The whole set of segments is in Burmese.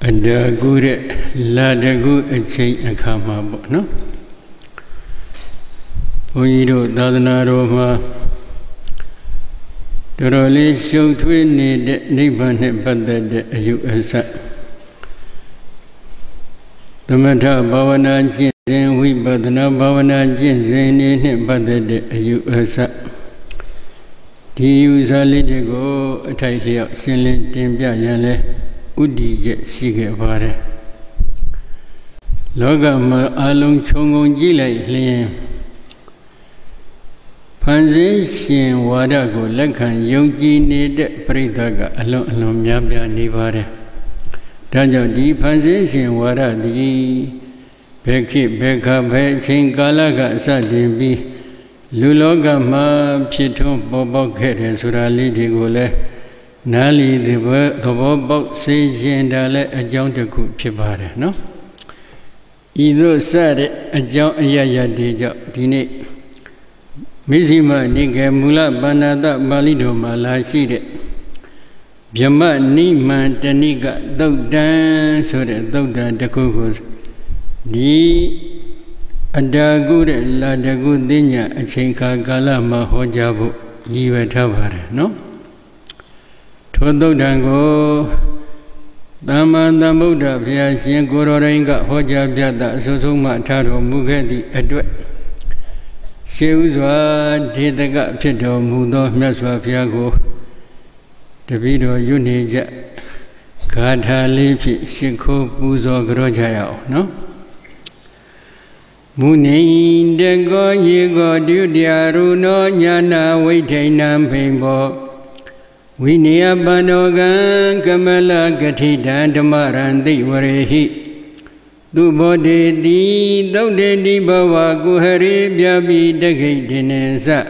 Adagure Ladagu a chain a kama no Oido Dadanaroma the role showed twin neighbor but that you as the matter Bavana Jin we but no Bavana Jin but that you as he usually go a tightly up silent Timbia Yale Udi jet sige vare Loga ma along chongon gila Panzishin wadago lakan yogi need pridaga along yabia nivare Daja di panzishin wada di Beki beka bechin galaga sadimbi Luloga ma piton bobokere surali di gole Nali the bobok sejin dale a jontaku pibare no Either said a jon yaya deja dine Mizima Nige Mula Banada Balido Malashide Byama Niman Taniga Dodan Sore Dodan Dakugos Di Adagure La Dagudinya Achinka Galama Hojabu Yiva Tavare no Tododango Damanda Buddha Piasin Gororenga Hojabjada Susuma Taro Mugadi Adwet Shewswa Didaga Pito Mudo Meswa Piago Davido Unija Kata Lipi Shiko Buzo Grojao no Muni Dego Yigo Dudiaru no Yana Waitanam Pimbo Winia Banogan Kamala Gatida Damarandi Warehi Dubode di Dode di Bawa Guhari Biabi Dagi Dinesa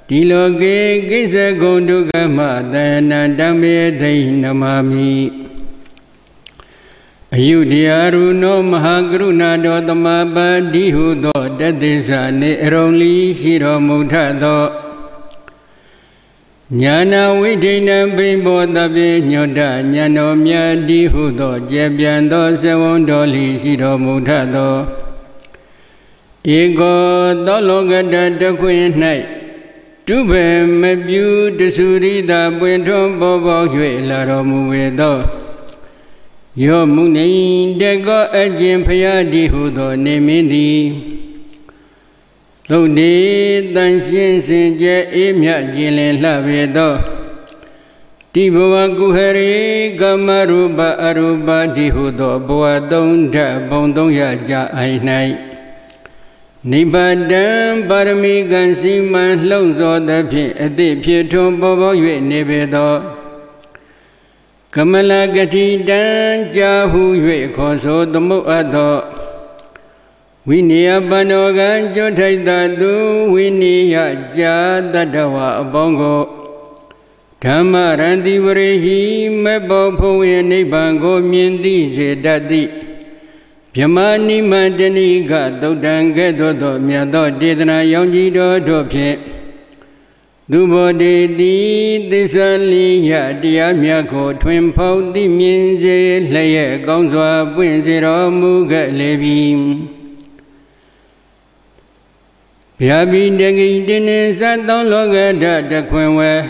Diloge Gisa Gonduga Madana Dame Dainamami Ayudiaru no Mahagruna do Damaba Dihudo Dadisa Ne Eroli Shiro Mutado Nyana Widina Bimbo Dabi Nyoda Nyano Mya Dihudo Jebiando Sewondoli Shiro Mutado Ego Dologada Daquin Night Dube Mebu Desurida Buenton Bobo Huela Muedo Yo Muni Dego Ajim Paya Dihudo Nemidi Lodi Danshin Sinja Emya Jilin Lavedo Tibuwa Guhari Gamaruba Aruba Dihudo Boa Donda Bondong Yaja Ainai Nibadan Barami Gansi Man Lozo Dapi Adi Pieto Bobo Yue Nebedo Kamala Gati Dan Jahu Yue Koso Domo Ado Winia Banogan Jotaidadu Winia Jadadawa Bongo Tamarandi Varehi Mebo Poe Nibango Mindi Zedadi Pyamani Madani Gado Dangedo Miado Didna Yonjido Dopie Dubo de Di Disali Yadia Miako Twin Pau Di Minze Laye Gonzwa Buenzero Muga Levim Yabi Degi Dinin Saton Logada Daquenwe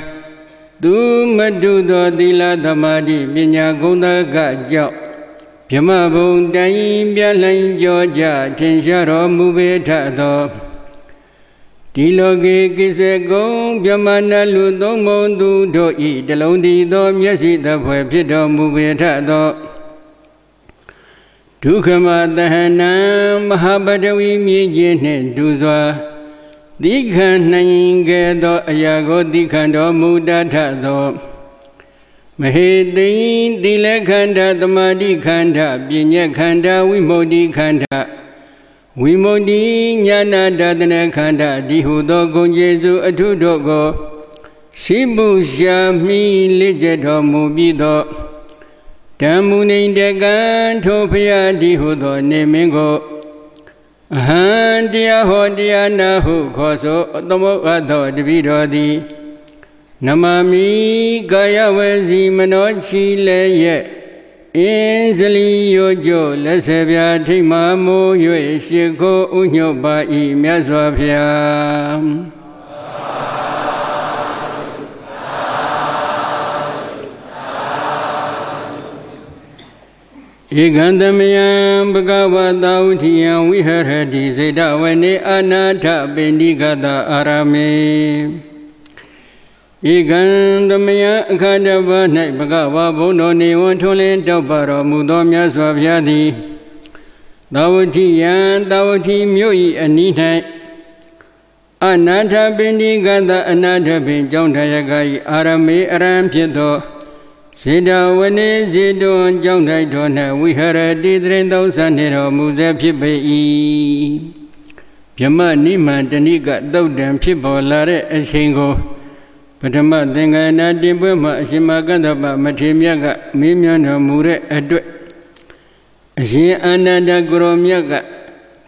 Du Madudo Dila Damadi Binya Gunda Gajo Pyamabung Dai Bialain Georgia Tensharo Mubeta Do Diloge Gisego Pyamana Ludo Mondu Do I Delondi Do Miasi the Puepido Mubeta Do Dukama Dahana Mahabadawi Mijin Duzwa Dikhan Nangedo Ayago Dikando Mudata Mahedi Dilekanda Damadi Kanda Binya Kanda Wimodi Kanda Wimodi Nyana Dadana Kanda Dihudo Gonjezu Atudogo Shibu Shami Lijedo Mubido Tamuni Degan Topia Dihudo Nemingo Handia Hodia Nahu Koso Tomo Ado Dividodi Namami Gaya Wezi Manochi Leye in Zali Yojo, Lesavia, Timamo, Yueshiko, Unyo Bai, Miazwavia. Igandamiyam Bhagavadavutiyam Viharati Sedavane Anatha Bendigata Arame Igandamiyam Akadavane Bhagava Bono Nevan Tholen Tauparo Mudo Myaswabhyadi Davutiyam Davuti Myoi Anithai Anatha Bendigata Anatha Benjongtayagai Arame Aram Pito Sedavane Zedon Jongai Dona, we had a didrin those and hero Muzepi Yama Nima Daniga Dodam Pipo Lare a single. But a matinga and a dibuma Shimagandaba Matimiaga, Mimiano Mure Adwe. She another Gromiaga,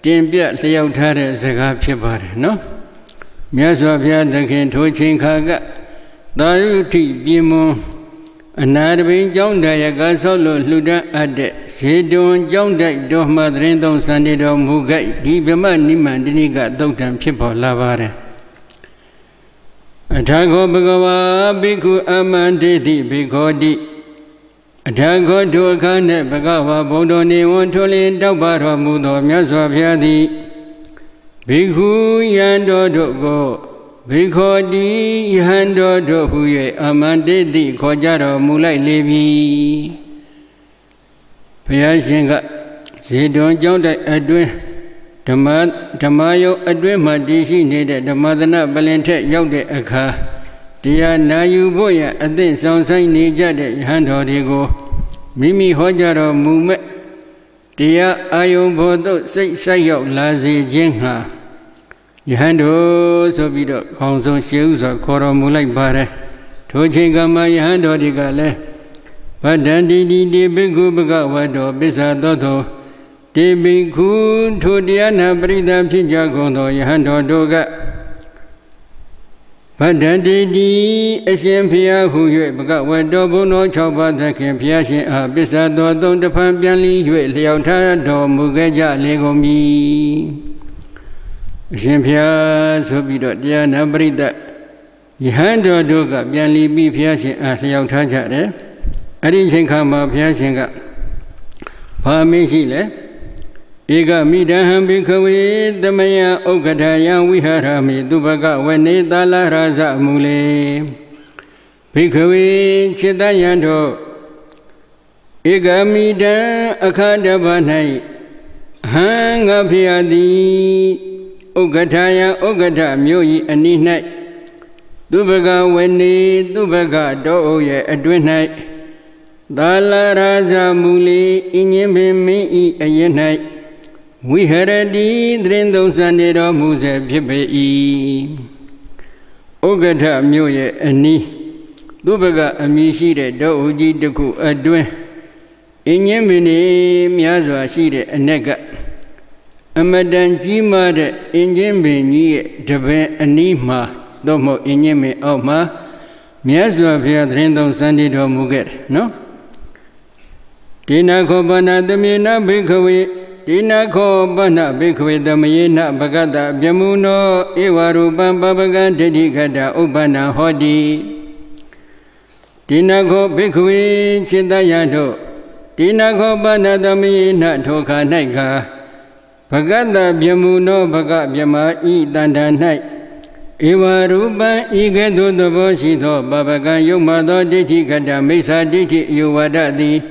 Timbia Leotare Zaga Pipar, no? Miaswapia the King to Chinkaga, Daruti Bimo. Another young Dayaga solo Luda Ade, Sedon young Day do Madrindon Sandido Mugai, Dibama Niman Diniga Dotam Chipo Lavare. Atago Bagawa Biku Amande di Bigodi. Atago to a cane Bagawa Bodoni Wontolin Dabaro Mudo Miaswapiadi. Biku Yando Dogo. Bikodi Yando Dohuye Amande di Kojaro Mulai Levi Payashinga Zedon Jonda Adwin Tamayo Adwin Madishi needed the Madana Valente Yode Aka Dia Nayu Boya and then sounds I need Hando Digo Mimi Hojaro Mume Dia Ayo Bodo Sayo Lazi Jingha Yahando so video council shoes or Koromulai Bare Tojingama Yahando di Gale but then di Bigu Bagawado Bisadoto De Bigu to Diana Brida Pijagondo Yahando Doga but then di SMPA who you Bagawado Bono Choba the Campiashi Bisadoto the Pampianli Leota do Mugaja Legomi Shimpia Sobido Diana Brida Yahando Doga Bianli B. Piashi as Yautaja, Adishinkama Piashinga Pamishile Ega Midaham Bikawi, the Maya Okataya, Viharami, Dubaga, Wene Dala Raza Mule Bikawi Chidayando Ega Mida Akadabanai Hang up here the Ogataya Ogata Mui Ani night Dubaga Wendy Dubaga Doye Adwin night Dala Raza Muli Inyembe me a night We had a deed Drindo Sandido Muse Pipe Ogata Mui Ani Dubaga Amishi Doji Deku Adwin Inyembe Miazwa Shide Anega Amadan Jima de Injembe Ni Debe Anima Domo Inyeme Oma Miazwa Pia Drindon Sandido Muget, no? Dina Kobana the Mina Bikawi, Dina Kobana Bikawi the Mayena Bagada, Biamuno, Iwaru Bambagan, Dedicada, Ubana Hodi Dina Ko Bikawi, Chidayado, Dina Kobana the Mayena Toka Naika. Pagada Biamuno Baga Biama E Danda Night Ewa Ruba Igedo the Boshito Babaga Yomado Diti Gada Mesa Diti Yuwada di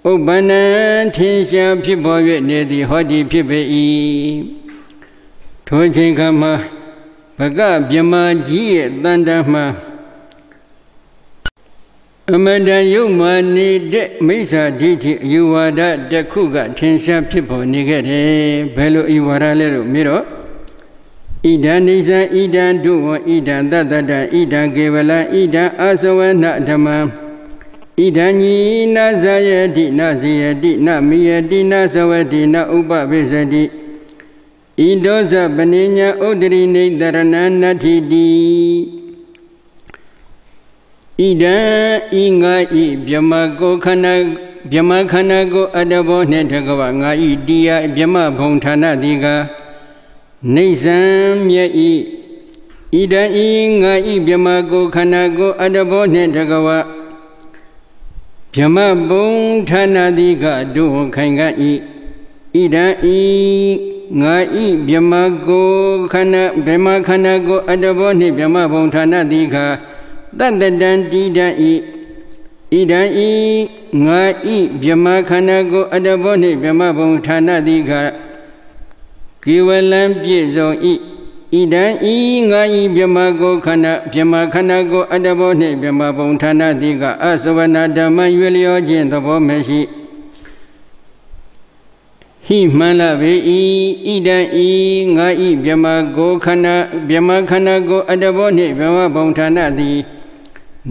Obana Tinsha Pipo near the Hodi Pipe Tojinkama Baga Biama G Dandama Amanda Yuma need Mesa Diti Yuwada de Kuga Tinsha Pipo Nigere Bello Iwara Little Miro Idan Nisa Idan Duo Idan Dada Idan Gavala Idan Asawana Dama Idani Nazaya Di Nazia Di Namia Di Nazawadi Na Uba Bezadi Idoza Banina Odrini Daranana Tidi Ida Inga I Biamago Kana ဗျမခန္ဓာကိုအတ္တဘောနှင့်တကဝငါဤတရားဗျမဘုံဌာနတိကနေဆံမြတ်ဤဣဒံဤငါဤဗျမကိုခန္ဓာကိုအတ္တဘောနှင့်တကဝဗျမဘုံဌာနတိကတို့ခိုင်ကဤဣဒံဤငါဤဗျမကိုခန္ဓာဗျမခန္ဓာကိုအတ္တဘောနှင့်ဗျမဘုံဌာနတိကတတ္တတံတိဒံဤဣဒံဤငါဤဗျမခန္ဓာကိုအတ္တဘောနှင့်ဗျမဘုံဌာနတိကကေဝလံပြည့်စုံဤဣဒံဤငါဤဗျမကိုခန္ဓာဗျမခန္ဓာကိုအတ္တဘောနှင့်ဗျမဘုံဌာနတိကအသဝနာဓမ္မရွေလျောခြင်းသဘောမရှိဟိမှန်လပေဤဣဒံဤငါဤဗျမကိုခန္ဓာဗျမခန္ဓာကိုအတ္တဘောနှင့်ဗျမဘုံဌာနတိ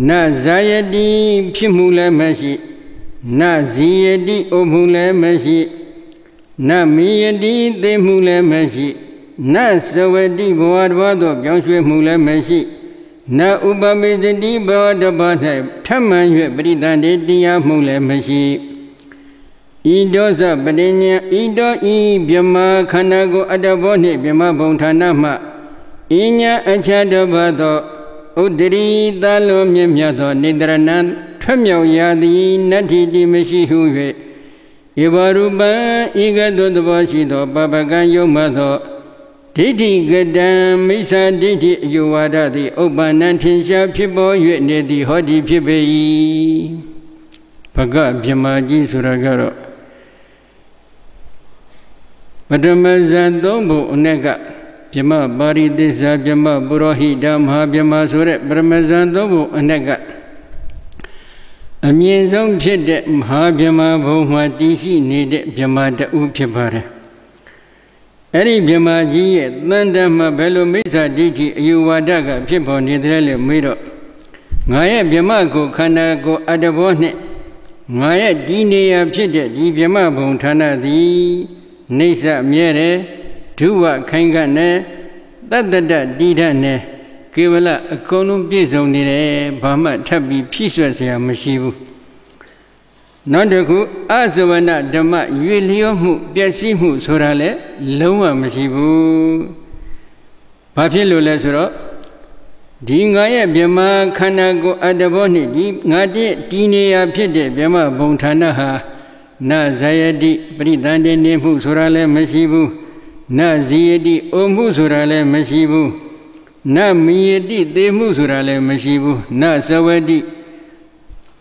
နဇာယတိဖြစ်မှုလည်းမရှိနဇီယတိအိုမှုလည်းမရှိနမိယတိသိမှုလည်းမရှိနသဝတိဘဝတစ်ပါးသို့ပြောင်းရွှေ့မှုလည်းမရှိနဥပမေတတိဘဝတစ်ပါး၌ထမှန်၍ပရိသန္တိတရားမှုလည်းမရှိဤဒောဇပဋိညာဤတောဤဗျမခန္ဓာကိုအတ္တဘောနှင့်ဗျမဘုံဌာနမှဤညာအခြားတစ်ပါးသောဥဒရီသာလွန်မြင့်မြတ်သောနေတရဏံထွက်မြောက်ရာသည်နတ္ထိတိမရှိဟု၍ဧဝရူပံဤကသို့သဘောရှိသောပပကံယုံမှသောဒိဋ္ဌိကတံမိစ္ဆာဒိဋ္ဌိအယဝါဒသည်ဥပ္ပန္နထင်ရှားဖြစ်ပေါ်၍နေသည်ဟောဒီဖြစ်ပေ၏ဘဂဗြဟ္မာကြီးဆိုတာကတော့ပထမဇန်သုံးဘုံအ내ကဗျမပါရိသစ္စာဗျမပုရောဟိတမဟာဗျမဆိုတဲ့ပရမဇန်သုံးဘုံအ내ကအမြင့်ဆုံးဖြစ်တဲ့မဟာဗျမဘုံမှာတည်ရှိနေတဲ့ဗျမတူဖြစ်ပါတယ်အဲ့ဒီဗျမကြီးရဲ့တန်တမှာဘယ်လိုမိစ္ဆာဒိဋ္ဌိအယူဝါဒကဖြစ်ပေါ်နေတယ်လဲမေးတော့ငါရဲ့ဗျမကိုခန္ဓာကိုအတ္တဘောနှင့်ငါရဲ့ဒီနေရာဖြစ်တဲ့ဒီဗျမဘုံဌာနသည်နေဆမြဲတယ်ဒုဝခိုင်ခတ်နဲ့တတ္တတတိဓာတ်နဲ့ကေဝလအကုန်လုံးပြည့်စုံနေတယ်ဘာမှထပ်ပြီးဖြည့်ဆွက်စရာမရှိဘူးနောက်တစ်ခုအသဝနဓမ္မရွေလျောမှုပျက်စီးမှုဆိုတာလည်းလုံးဝမရှိဘူးဘာဖြစ်လို့လဲဆိုတော့ဒီငါရဲ့ဗျမခန္ဓာကိုအတ္တဘောနှင့်ဒီငါတည်းဒီနေရာဖြစ်တဲ့ဗျမဘုံဌာနဟာနဇာယတိပရိသန္တိနေမှုဆိုတာလည်းမရှိဘူးနဇီယတိအိုမှုဆိုတာလည်းမရှိဘူးနမိယတိသေမှုဆိုတာလည်းမရှိဘူးနသဝတိ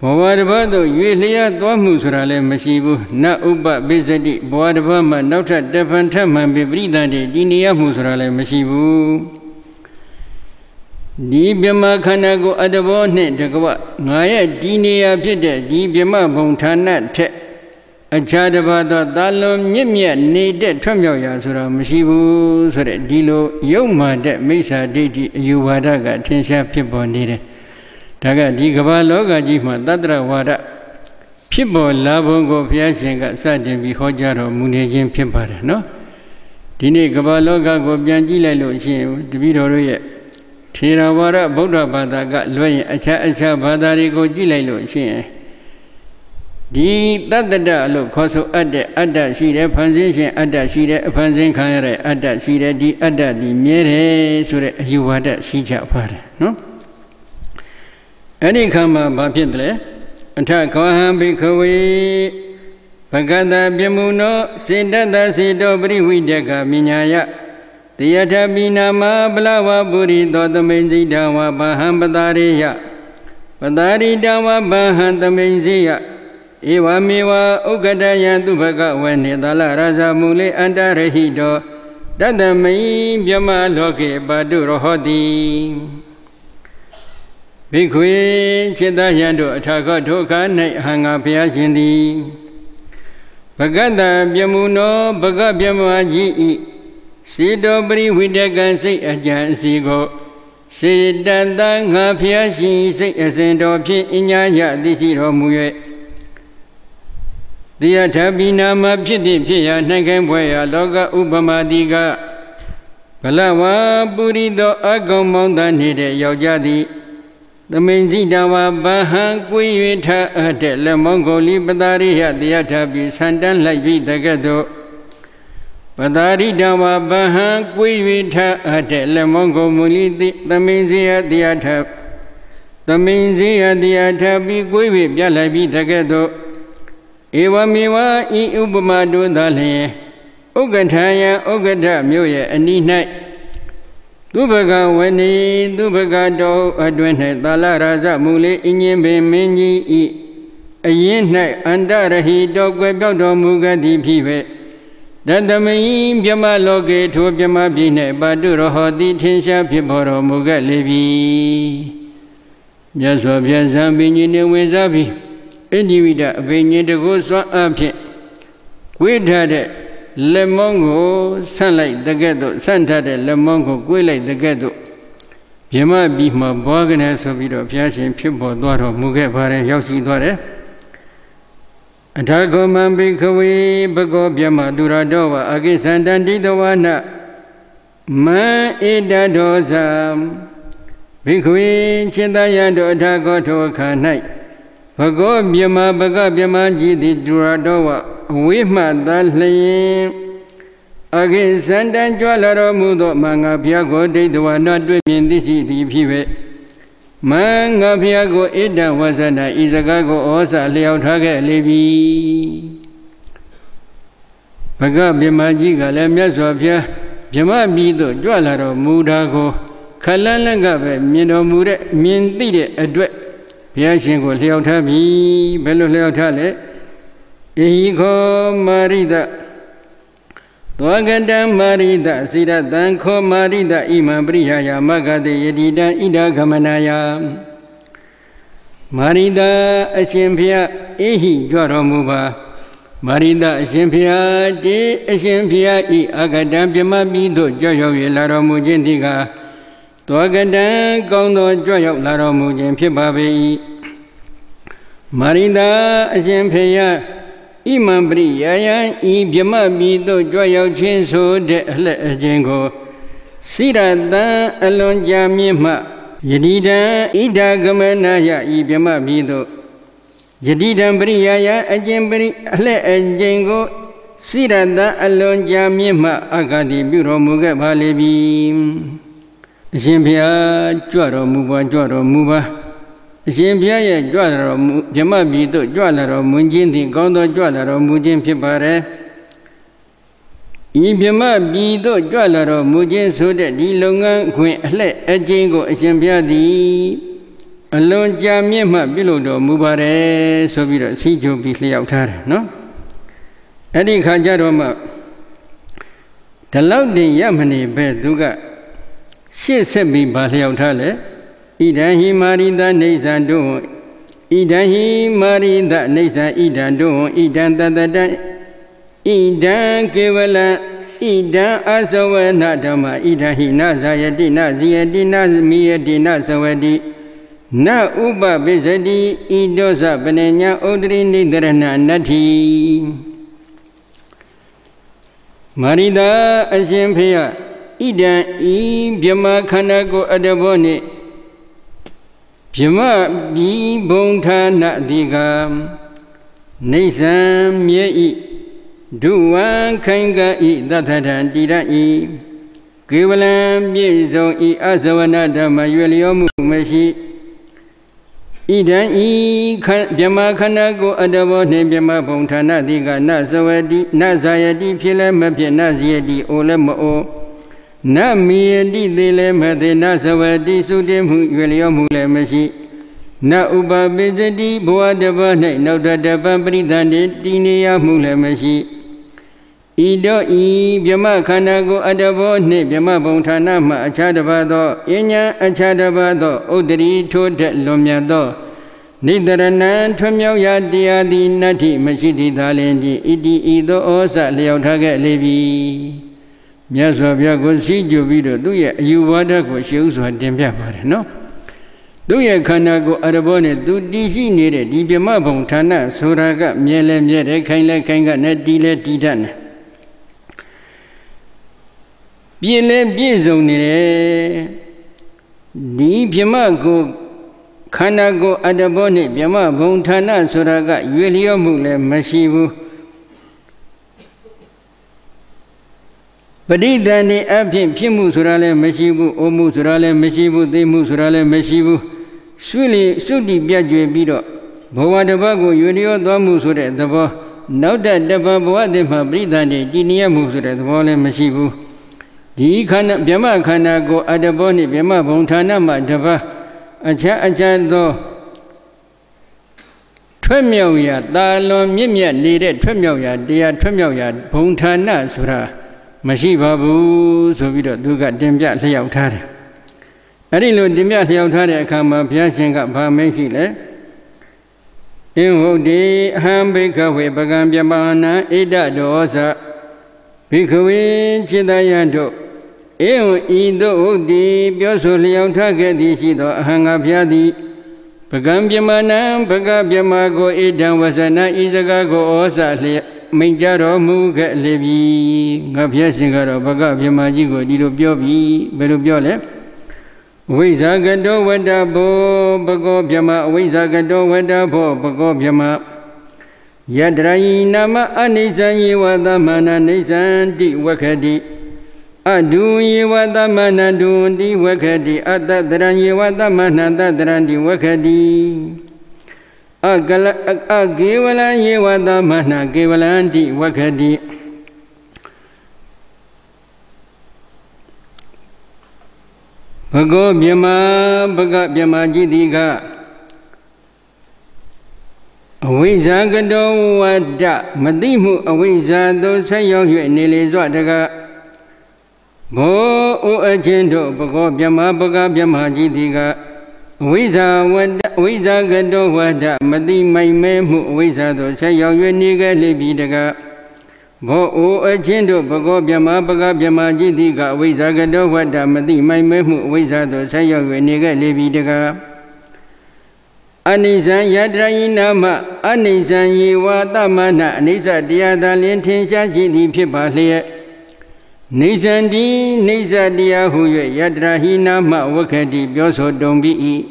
ဘဝတစ်ပါးသို့ရွေလျားသွားမှုဆိုတာလည်းမရှိဘူးနဥပပိစတိဘဝတစ်ပါးမှာနောက်ထပ်တဖန်ထမှန်ပြီးပရိသန္တိဒီနေရမှုဆိုတာလည်းမရှိဘူးဒီဗျမခန္ဓာကိုအတ္တဘောနှင့်တကဝငါရဲ့ဒီနေရာဖြစ်တဲ့ဒီဗျမဘုံဌာနထက်အခြားတစ်ပါးသောသာလွန်မြင့်မြတ်နေတဲ့ထွက်မြောက်ရာဆိုတာမရှိဘူးဆိုတဲ့ဒီလိုယုံမှန်တဲ့မိစ္ဆာဒိဋ္ဌိအယူဝါဒကထင်ရှားဖြစ်ပေါ်နေတယ်ဒါကဒီကမ္ဘာလောကကြီးမှာတတ္တရဝါဒဖြစ်ပေါ်လာပုံကိုဘုရားရှင်ကစတင်ပြီးဟောကြားတော်မူနေခြင်းဖြစ်ပါတယ်နော်ဒီနေ့ကမ္ဘာလောကကိုပြန်ကြည့်လိုက်လို့ရှိရင်တပည့်တော်တို့ရဲ့ထေရဝါဒဗုဒ္ဓဘာသာကလွှဲရင်အခြားဘာသာတွေကိုကြည့်လိုက်လို့ရှိရင်ဒီတတ္တတလို့ခေါ်ဆိုအပ်တဲ့အတ္တရှိတယ်ဖန်ဆင်းရှင်အတ္တရှိတယ်အဖန်ဆင်းခံရတဲ့အတ္တရှိတယ်ဒီအတ္တဒီမြဲတယ်ဆိုတဲ့အယူဝါဒရှိကြပါတယ်နော်အဲ့ဒီခါမှာဘာဖြစ်တယ်လဲအထခောဟံဘိခဝေဘဂတပြမှုနောစေတတစေတောပရိဝိတကမိညာယတေယထပိနာမပလဝပုရိသောသမိန်စိတဝဘာဟံပတာရိယပတာရိတဝဘာဟံသမိန်စိယဧဝမေဝဥက္ကတယသုဘဂဝေနေသလရာဇမူလေအန္တရဟိတောတတမိန်ဗျမလောကေပါတုရဟောတိဘိက္ခွေจิตယံတို့အထာခောဒုက္ခ၌အဟံငါဘုရားရှင်သည်ဘဂတပြမှုနောဘဂပြမကြီးဤစေတောပရိဝိတကံစိတ်အကြံအစီကိုစေတတငါဘုရားရှင်စိတ်အစဉ်တော်ဖြင့်အညာယသိရှိတော်မူ၍တရားထပိနာမဖြစ်သည့်ဖြစ်ရာနိုင်ခိုင်းပွဲရာလောကဥပမာတိကဗလဝါပုရိသောအကောင်မောင်းသားနေတဲ့ယောက်ျားသည်သ မိန်စီတဝါဘာဟံကွေ၍ထအပ်တဲ့လက်မောင်းကိုလိပတာရိယတရားထပြီးဆန်တန်းလိုက်ပြီးတကဲ့သို့ပတာရိတဝါဘာဟံကွေ၍ထအပ်တဲ့လက်မောင်းကိုမူလိသမိန်စီယတရားထသမင်စီယတရားထပြီးကွေ၍ပြလိုက်ပြီးတကဲ့သို့ဧဝမေဝဤဥပမာတို့သာလျှင်ဥက္ကထာယဥက္ကဋမြို့ရဲ့အနီး၌သူဘဂဝနေသူဘဂတော်အတွင်၌သာလရာဇမူလေးအင်းရင်ပင်မင်းကြီးဤအရင်၌အန္တရဟိတော်ကွယ်ပြောက်တော်မူခဲ့သည်ဖြစ်ပဲတတမိန်ပြမလောကေထိုပြမပြည်၌ပါတုရဟောတိထင်ရှားဖြစ်ပေါ်တော်မူခဲ့လေပြီမြတ်စွာဘုရားဇံပင်ကြီးနှင့်ဝင်စားပြီးအင်ဒီဝိဒအဘိညာဉ်တကိုစွမ်းအဖြစ်ကွေးထားတဲ့လက်မောင်းကိုဆန့်လိုက်တကဲ့သို့ဆန့်ထားတဲ့လက်မောင်းကိုကွေးလိုက်တကဲ့သို့မြမပြီးမှဘွားကနေဆိုပြီးတော့ဘုရားရှင်ဖြစ်ပေါ်သွားတော်မူခဲ့ပါတယ်ရောက်ရှိသွားတယ်အထာဂောမံဘိခဝေဘဂောပြမသူရတော်ဝအကိသန္တန္တိတဝနာမံဧတဒောဇံဘိခဝေจิตယတောအထာဂောထောခါ၌ဘဂောပြမဘဂပြမကြီးသည်သူရတော်ဝအဝိမှတလျင်အကိသန္တံကြွလာတော်မူသောမင်္ဂဘုရားကိုဒိဋ္ဌဝနာတွေ့မြင်သိရှိသည်ဖြစ်ပဲမင်္ဂဘုရားကိုဣဒံဝဇနာဤစကားကိုဩစာလျောက်ထားခဲ့လေပြီဘဂဗြဟ္မာကြီးကလည်းမြတ်စွာဘုရားဗြဟ္မာပြည်သို့ကြွလာတော်မူတာကိုခလန်းလန့်ကပဲမြင်တော်မူတဲ့မြင်သိတဲ့အတွက်ဘုရားရှင်ကိုလျောက်ထားပြီဘယ်လိုလျောက်ထားလဲဧဟိခောမာရိတသောကတံမာရိတစိရတံခောမာရိတဣမံပရိယာယမဂတိယတိတံဣဒဂမနာယမာရိတအရှင်ဘုရားဧဟိကြွတော်မူပါမာရိတအရှင်ဘုရားတေအရှင်ဘုရားဤအဂတံပြမပြီးသို့ကြွရောက်၍လာတော်မူခြင်းသည်ကသောကတံကောင်းသောကြွရောက်လာတော်မူခြင်းဖြစ်ပါပေ၏မာရိတအရှင်ဘုရားဣမံပရိယာယံဤဗြဟ္မပြည်သို့ကြွရောက်ခြင်းဆိုတဲ့အလှအခြင်းကိုစိရတံအလွန်ကြာမြင့်မှယတိတံဣဒဂမနာယဤဗြဟ္မပြည်သို့ယတိတံပရိယာယံအခြင်းပရိအလှအခြင်းကိုစိရတံအလွန်ကြာမြင့်မှအဂတိပြုတော်မူခဲ့ပါလေပြီအရှင်ဘုရားကြွတော်မူပါကြွတော်မူပါအရှင်ဘုရားရဲ့ကြွလာတော်မူဗြဟ္မပြည်သို့ကြွလာတော်မူခြင်းသည်ကောင်းသောကြွလာတော်မူခြင်းဖြစ်ပါတယ်ဤဗြဟ္မပြည်သို့ကြွလာတော်မူခြင်းဆိုတဲ့ဒီလုပ်ငန်းခွင်အလှည့်အကျဉ်းကိုအရှင်ဘုရားသည်အလွန်ကြာမြင့်မှပြုလုပ်တော်မူပါတယ်ဆိုပြီးတော့စီးကြိုပြီးလျှောက်ထားတယ်နော်အဲ့ဒီခါကျတော့မှဒီလောက်တင်ရမနေပဲသူကရှေ့ဆက်ပြီးဗာလျှောက်ထားလဲဣဒံဟိမာရိတနေသံတို့ဣဒံဟိမာရိတနေသံဣဒံတို့ဣဒံတတတံဣဒံကေဝလံဣဒံအသဝနဓမ္မဣဒံဟိနဇာယတိနဇိယတိနမိယတိနသဝတိနဥပပိစတိဣဒောသပနေညာဥဒရိနိဒရဏနတ္ထိမာရိတအရှင်ဖေယဣဒံဤဗြဟ္မာခန္ဓာကိုအတဘောနှင့်ဗြဟ္မပြည်ဘုံဌာနတိကနေသံမြဲဤဒုဝံခိုင်ကဤသတ္ထထံတိရဤကေဝလံပြည့်စုံဤအသဝနဓမ္မရွယ်လျောမှုမရှိဣဒံဤဗြဟ္မာခန္ဓာကိုအတဘောနှင့်ဗြဟ္မဘုံဌာနတိကနသဝတိနဇာယတိဖြစ်လည်းမဖြစ်နဇိယတိအိုလည်းမအိုနမိယတိသေးလည်းမသေးနသဝတိစုတည်မှုရွယ်လျောမှုလည်းမရှိနဥပပိစတိဘဝတပတ်၌နောက်တပတ်ပရိသန္တိတည်နေရမှုလည်းမရှိဤတော့ဤဗြဟ္မခန္ဓာကိုအတဘောနှင့်ဗြဟ္မဘုံဌာနမှအခြားတစ်ပါးသောအញ្ញံအခြားတစ်ပါးသောဥဒ္ဒရီထိုးတက်လွန်မြတ်သောနိတရဏံထွမြောက်ရာတရားသည်နတ္ထိမရှိသည်သာလျှင်ဤတိဤသောဩဇလျောက်ထားခဲ့လေပြီမြတ်စွာဘုရားကိုစီးကြပြီးတော့သူ့ရဲ့အယူဝါဒကိုရှေးဥစွာတင်ပြပါတယ်နော်သူ့ရဲ့ခန္ဓာကိုအရဘောနဲ့သူတည်ရှိနေတဲ့ဒီဗြဟ္မဘုံဌာနဆိုတာကမြဲလဲမြဲတယ်ခိုင်လဲခိုင်ကနဲ့တည်လဲတည်တတ်တယ်ပြည့်လဲပြည့်စုံနေတယ်ဒီဗြဟ္မကို ခန္ဓာကိုယ်အတ္တဘောနှင့်ဗြဟ္မဘုံဌာနဆိုတာကရွေလျောမှုလည်းမရှိဘူးပဋိသန္ဓေအဖြစ်ဖြစ်မှုဆိုတာလည်းမရှိဘူးအိုမှုဆိုတာလည်းမရှိဘူးသိမှုဆိုတာလည်းမရှိဘူးစွတိပြတ်ကြွယ်ပြီးတော့ဘဝတစ်ပါးကိုရွေလျောသွားမှုဆိုတဲ့သဘောနောက်တစ်ပါးဘဝတည်းမှာပဋိသန္ဓေတည်နေရမှုဆိုတဲ့သဘောလည်းမရှိဘူးဒီခန္ဓာဗြဟ္မခန္ဓာကိုအတ္တဘောနှင့်ဗြဟ္မဘုံဌာနမှာတစ်ပါးအခြားသောထွက်မြောက်ရာတာလွန်မြင့်မြတ်နေတဲ့ထွက်မြောက်ရာတရားထွက်မြောက်ရာဘုံဌာနဆိုတာမရှိပါဘူးဆိုပြီးတော့သူကတင်ပြလျှောက်ထားတယ်အဲ့ဒီလိုတင်ပြလျှောက်ထားတဲ့အခါမှာဘုရားရှင်ကဘာမိတ်ရှိလဲအင်းဟုတ်ဒီအဟံဘိက္ခဝေပကံပြမနာဣဒဒောသဘိက္ခဝေจิตယံတို့အင်းဤသို့ဟုတ်ဒီပြောဆိုလျှောက်ထားခဲ့သည်ရှိသောအဟံငါဘုရားသည်ပကံပြမနာပကပြမကိုဣဒံဝဇနဤစကားကိုဩဇာလျက်မိန့်ကြတော်မူခဲ့လေပြီငါဘုရားရှင်ကတော့ပကပြမကြီးကိုဒီလိုပြောပြီဘယ်လိုပြောလဲဝိဇာကတောဝတ္တဘောပကောပြမအဝိဇာကတောဝတ္တဘောပကောပြမယတရယိနာမအနိစ္စယေဝသမနာနိစ္စန္တိဝခတိအဒုယေဝသမနာဒုံတိဝခတိအတ္တတရံယေဝသမနာတတရံတိဝခတိအကေဝလံယေဝသမနာကေဝလံတိဝခတိဘဂောမြမဘဂမြမจิตတိကအဝိဇ္ဇာကတောဝတ္တမသိမှုအဝိဇ္ဇာသို့ဆက်ရောက်၍နေလေစွတကဘောအိုအချင်းတို့ဘဂောမြမဘဂမြမจิตတိကအဝိဇ္ဇာဝတ္တအဝိဇ္ဇာကတောဝတ္တမသိမိုက်မဲမှုအဝိဇ္ဇာသို့ဆက်ရောက်၍နေခဲ့လေပြီတကဘောအိုအချင်းတို့ဘဂောမြမဘဂမြမจิตတိကအဝိဇ္ဇာကတောဝတ္တမသိမိုက်မဲမှုအဝိဇ္ဇာသို့ဆက်ရောက်၍နေခဲ့လေပြီတကအနိစ္စံယတရယိနာမအနိစ္စံယေဝသမနာအနိစ္စတရားသာလျှင်ထင်ရှားရှိသည်ဖြစ်ပါလျက်နိစ္စံတိနိစ္စတရားဟု၍ယတရဟိနာမဝခတိပြောဆိုတုံပြီး၏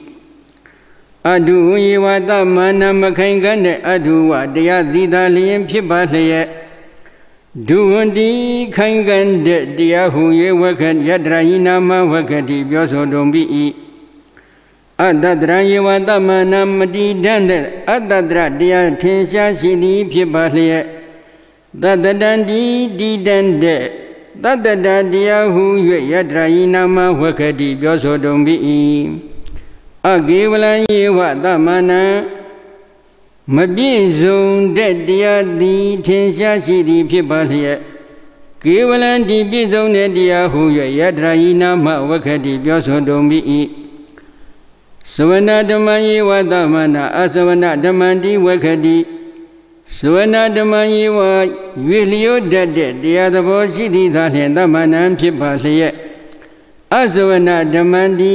အတုယေဝသမနာမခိုင်ခံ့တဲ့အတုဝတရားသည်သာလျှင်ဖြစ်ပါလျက်ဒုဝန္တိခိုင်ခံ့တဲ့တရားဟု၍ဝခယတရဟိနာမဝခတိပြောဆိုတုံပြီး၏အတ္တတရံယေဝသမနာမတိတံတဲ့အတ္တတရတရားထင်ရှားရှိသည်ဖြစ်ပါလျက်တတတံတိတိတံတဲ့တတတတရားဟု၍ယတရယိနာမဝခတိပြောဆိုတုံပြီး၏အကေဝလံယေဝသမနာမပြည့်စုံတဲ့တရားသည်ထင်ရှားရှိသည်ဖြစ်ပါလျက်ကေဝလံဒီပြည့်စုံတဲ့တရားဟု၍ယတရယိနာမဝခတိပြောဆိုတုံပြီး၏သဝနဓမ္မယေဝသမနာအသဝနဓမ္မံတိဝခတိသဝနဓမ္မယေဝရွေလျောတတ်တဲ့တရားသဘောရှိသည်သာလျှင်သမဏံဖြစ်ပါလျက်အသဝနဓမ္မံတိ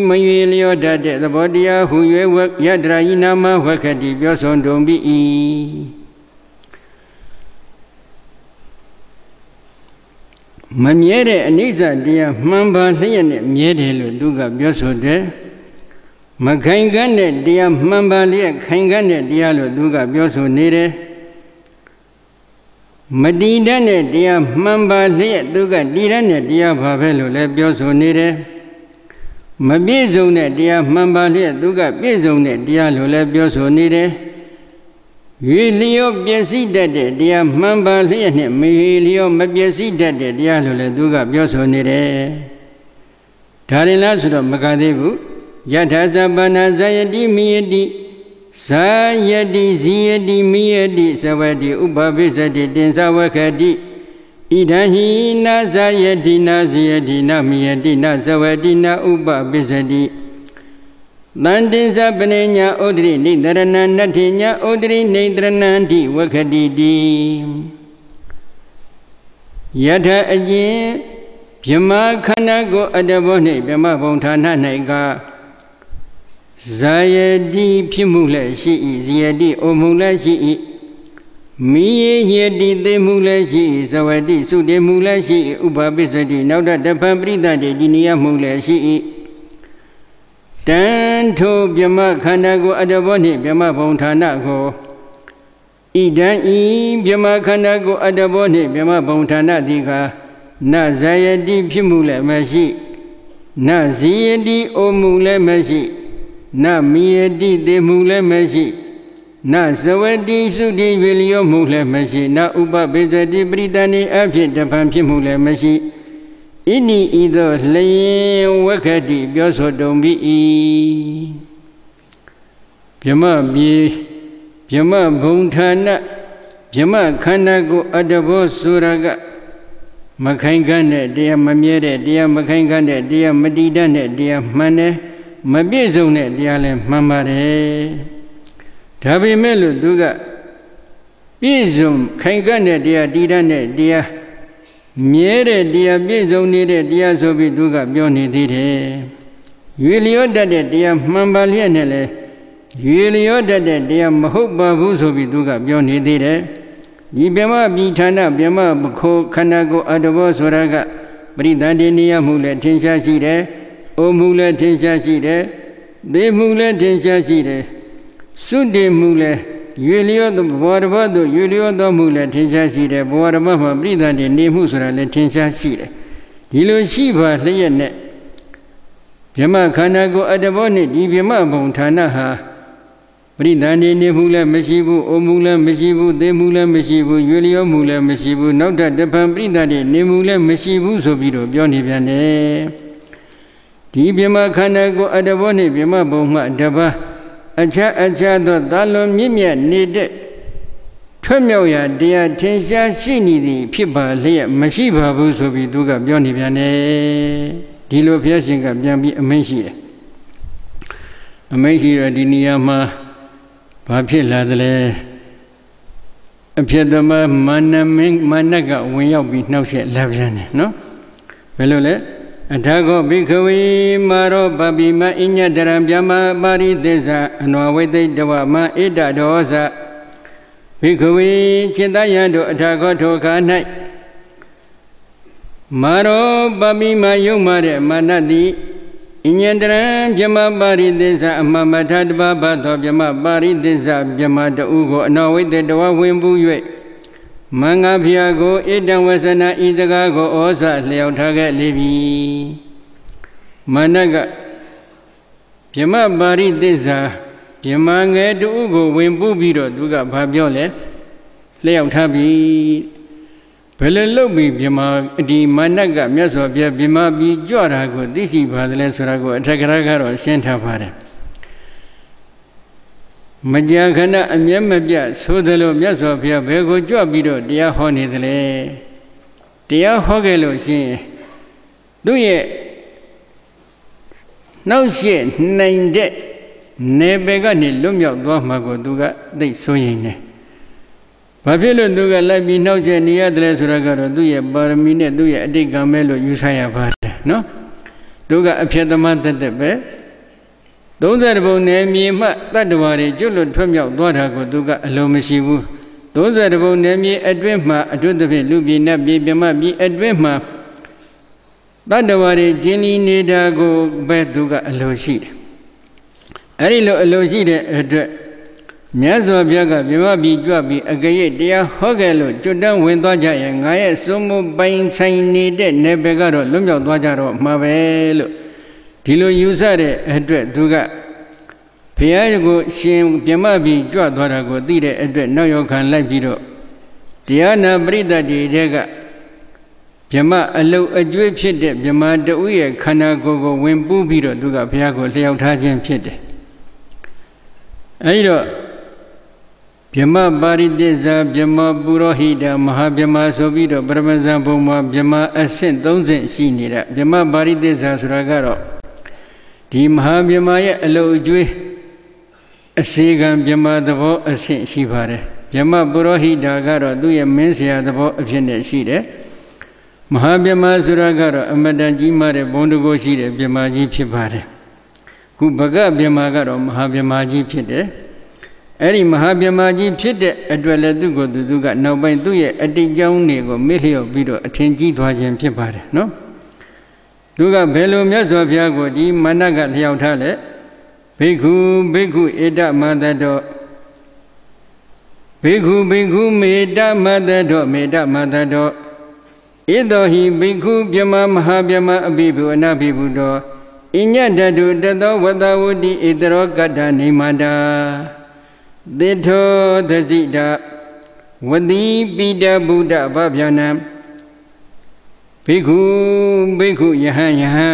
မရွေလျောတတ်တဲ့သဘောတရားဟု၍ယတရယိနာမဝခတိပြောဆိုတုံပြီး၏မမြဲတဲ့အနိစ္စတရားမှန်ပါလျက်နဲ့မြဲတယ်လို့သူကပြောဆိုတယ်မခိုင်ခံ့တဲ့တရားမှန်ပါလျက်ခိုင်ခံ့တဲ့တရားလို့သူကပြောဆိုနေတယ်မတည်တဲ့တရားမှန်ပါလျက်သူကတည်တဲ့တရားဘာပဲလို့လည်းပြောဆိုနေတယ်မပြည့်စုံတဲ့တရားမှန်ပါလျက်သူကပြည့်စုံတဲ့တရားလို့လည်းပြောဆိုနေတယ်ရွေလျောပျက်စီးတတ်တဲ့တရားမှန်ပါလျက်နဲ့မရွေလျောမပျက်စီးတတ်တဲ့တရားလို့လည်းသူကပြောဆိုနေတယ်ဒါရင်လားဆိုတော့မကသေးဘူးယထာသဗ္ဗနာဇယတိမိယတိဇာယတိဇိယတိမိယတိသဝတိဥပပိစ္ဆတိတင်္စဝခတိဣဒံဟိနာဇာယတိနာဇိယတိနာမိယတိနာသဝတိနာဥပပိစ္ဆတိတန်တင်္စပနေညာဩဒရိနိတရဏနတ္ထိညာဩဒရိနိတရဏံတိဝခတိတိယထာအကျဉ်ဗြဟ္မာခန္ဓာကိုအတ္တဘောနှင့်ဗြဟ္မဘုံဌာန၌ကဇာယတိဖြစ်မှုလည်းရှိ၏ဇယတိအိုမှုလည်းရှိ၏မိယတိသိမှုလည်းရှိ၏ဇဝတိစုတည်မှုလည်းရှိ၏ဥပပိစ္ဆတိနောက်တဖန်ပရိသတ်တိဒီနိယမှုလည်းရှိ၏ Tan to Bima Kandago Adaboni, Bima Bontanako. Idan Bima Kandago Adaboni, Bima Bontana Diga, Na Zayadi Pimule Mashi, Na Ziedi Omule Mashi, Na Miedi de Mule Mashi, Na Zawadi Sudi Vilio Mule Mashi, Na Uba Bezadi Britani Abjit the Pampimule Mashi. Ini either lay wakati bioso dombi Pyama Buntana Pyama Kanago Adabo Suraga Makaingane, dear Mamere, dear Makaingane, dear Madidane, dear Mane, Mabizone, dear Mamare Tabi Melu Duga Bizum, Kaingane, dear Didane, dear Mere dia bizoni de dia sobi duga bioni dire. Yulio dade dia mambalianele. Yulio dade dia mahuba busobi duga bioni dire. Ibema bitana bema bako kanago adabo soraga. Bridandi niya mule tensha sire. O mule tensha sire. De mule tensha sire. Sude mule. Yulio the Borabado, Yulio the Mula, Tensha Sire, Borabama, Brida, the Nemusura, Tensha Sire. Hilo Shiva, Layane Yama Kanago Adaboni, Ibima Bontanaha Brida, Nebula, Meshibu, Omula, Meshibu, De Mula, Meshibu, Yulio Mula, Meshibu, now that the Pambrida, Nemula, Meshibu, Sobido, Bioni Viane Tibima Kanago Adaboni, Bima Boma, Daba. Acha the Dalon Mimia needed Tremioya, dear Tensha Sini, the Pipa, Lea, Mashiva, Busobi, Duga, Bioni Viane, Dilo Piasinga, Biambi, Amashi. Amashi, Adiniama, Papilla, Piedama, Managa, when you'll be no shit, Lavian, no? Velole. Atago Bikawi Maro Babima Inya Darambiama Bari Deza Anwawede Dawama Ida Doza Bikawi Chindayando Atago Toka Night Maro Babima Yumare Manadi Inyandaram Jama Bari Deza Mamatad Baba Dobjama Bari Deza Jama the Ugo Anwawede Dawa Wimbu Yue Manga Piago, Idan Wasana, Izagago, Osa, Leotaga, Levi Managa Pima Bari Deza, Pimanga, Dugo, Wimbubido, Duga Pabiole, Leotabi Pellobi, Pima, di Managa, Miaso, Pima, Bi Jorago, Disi Padre Surago, Takaragaro, Santa Pare. Majakana Amyamabia, Sodalo, Miasopia, Bego Jobido, Dia Honidle, Dia Hogelo, she. Do ye no shit, nine dead, Nebegani, Lumia, Dwamago, Duga, they soying. Papilo Duga, let me know Jenny address Ragaro, do ye, Barmine, do ye, Digamelo, Usaya Bata, no? Duga appeared the month at the bed. Those are about Nemi, that the worry, Julot from your daughter go Duga, Alomishivu. Those are about Nemi, Adwema, Adudavi, Lubi, Nabi, Bima, be Adwema. That the worry, Jenny, Neda go bed Duga, Aloshi. Arilo Aloshi, Miazo Biaga, Bima, be Juabi, Agaye, dear Hogelo, Jordan, Wendoja, and I sumo buying sign needed, Nebegaro, Lumio Dwajaro, Mavelo. Tilo Usare, Edred Duga Piago, Shim, Piamabi, Joadorago, Dide, Edred, now you can like Bido. Diana Brida de Dega Piama, allow a Jew pit, Piama, the Uye, Kanago, Wimbu Bido, Duga, Piago, Leotajan pit. Aido Piama Bari Deza, Piama Burohida, Mahabiama Sobido, Brabazan Boma, Piama Ascent, Donzen Sinira, Piama Bari Deza Suragaro. The Mahabhyamaya allow Jui a Sigam Yama the Bo a Saint Shivare. Yama Burohi Dagaro do ya mensia the Bo of Yende Side. Mahabhyama Suragaro, Amadanji Mare, Bondugo Side, Yamaji Pipare. Kubaga Yamagaro, Mahabhyamaji Pide. Eri Mahabhyamaji Pide, Adwella Dugo, the Duga, now by Duya, a day young nego, Milio Bido, a tenji to Pipare, no? သူကဘယ်လိုမြတ်စွာဘုရားကိုဒီမန္တကလျှောက်ထားလဲဘိက္ခုဘိက္ခုဧတမတ္တတောဘိက္ခုဘိက္ခုမေတ္တမတ္တတောမေတ္တမတ္တတောဧတောဟိဘိက္ခုဗြဟ္မမဟာဗြဟ္မအဘိဗုအနဘိဗုတောအညတတုတသောဝတ္တဝတိဧတရောကတ္တနေမန္တာသေထောသဇိတာဝတိပိတဗုဒ္ဓဗဗျာနံဘိက္ခုဘိက္ခုယဟံယဟံ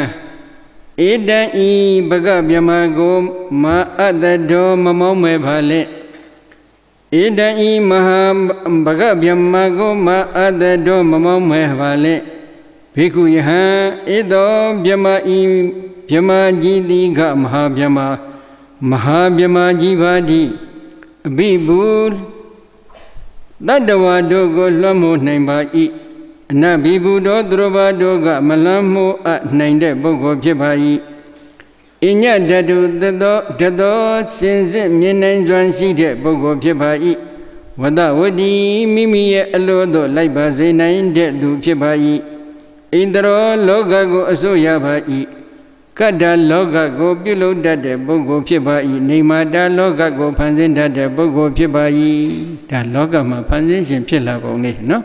ဧတံဤဘဂဗြဟ္မကိုမအတ္တတောမမောင်းမဲ့ပါလေဧတံဤမဟာဘဂဗြဟ္မကိုမအတ္တတောမမောင်းမဲ့ပါလေဘိက္ခုယဟံဧတောဗြဟ္မဤဗြဟ္မကြီးတိကမဟာဗြဟ္မမဟာဗြဟ္မကြီးပါတိအဘိဗုတတ္တဝါတို့ကိုလွှမ်းမိုးနိုင်ပါ၏အနဘိဗုတော်သူတော်ဘာတို့ကမလွှမ်းမိုးအပ်နိုင်တဲ့ပုဂ္ဂိုလ်ဖြစ်ပါ၏အညတတုတသောစင်စစ်မြင်နိုင်စွမ်းရှိတဲ့ပုဂ္ဂိုလ်ဖြစ်ပါ၏ဝတ္တဝတိမိမိရဲ့အလိုသို့လိုက်ပါစေနိုင်တဲ့သူဖြစ်ပါ၏ဣန္ဒရောလောကကိုအစိုးရပါ၏ကတ္တလောကကိုပြုလုပ်တတ်တဲ့ပုဂ္ဂိုလ်ဖြစ်ပါ၏နေမာတလောကကိုဖန်ဆင်းတတ်တဲ့ပုဂ္ဂိုလ်ဖြစ်ပါ၏ဒါလောကမှာဖန်ဆင်းခြင်းဖြစ်လာပုံလေးနော်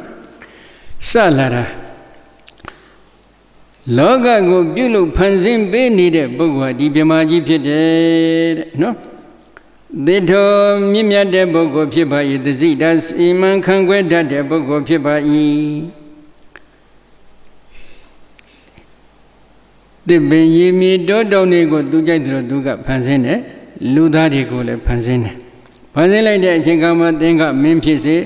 စလာတာလောကကိုပြုလုပ်ဖန်ဆင်းပေးနေတဲ့ပုဂ္ဂိုလ်ဟာဒီဗြဟ္မာကြီးဖြစ်တယ်တဲ့နော်သေထောမြင့်မြတ်တဲ့ပုဂ္ဂိုလ်ဖြစ်ပါ၏သဇိတာစီမံခံခွဲတတ်တဲ့ပုဂ္ဂိုလ်ဖြစ်ပါ၏သစ်ပင်ရေမြေတောတောင်တွေကိုသူကြိုက်တယ်သူကဖန်ဆင်းတယ်လူသားတွေကိုလည်းဖန်ဆင်းတယ်ဖန်ဆင်းလိုက်တဲ့အချိန်ကမှသင်ကမင်းဖြစ်စေ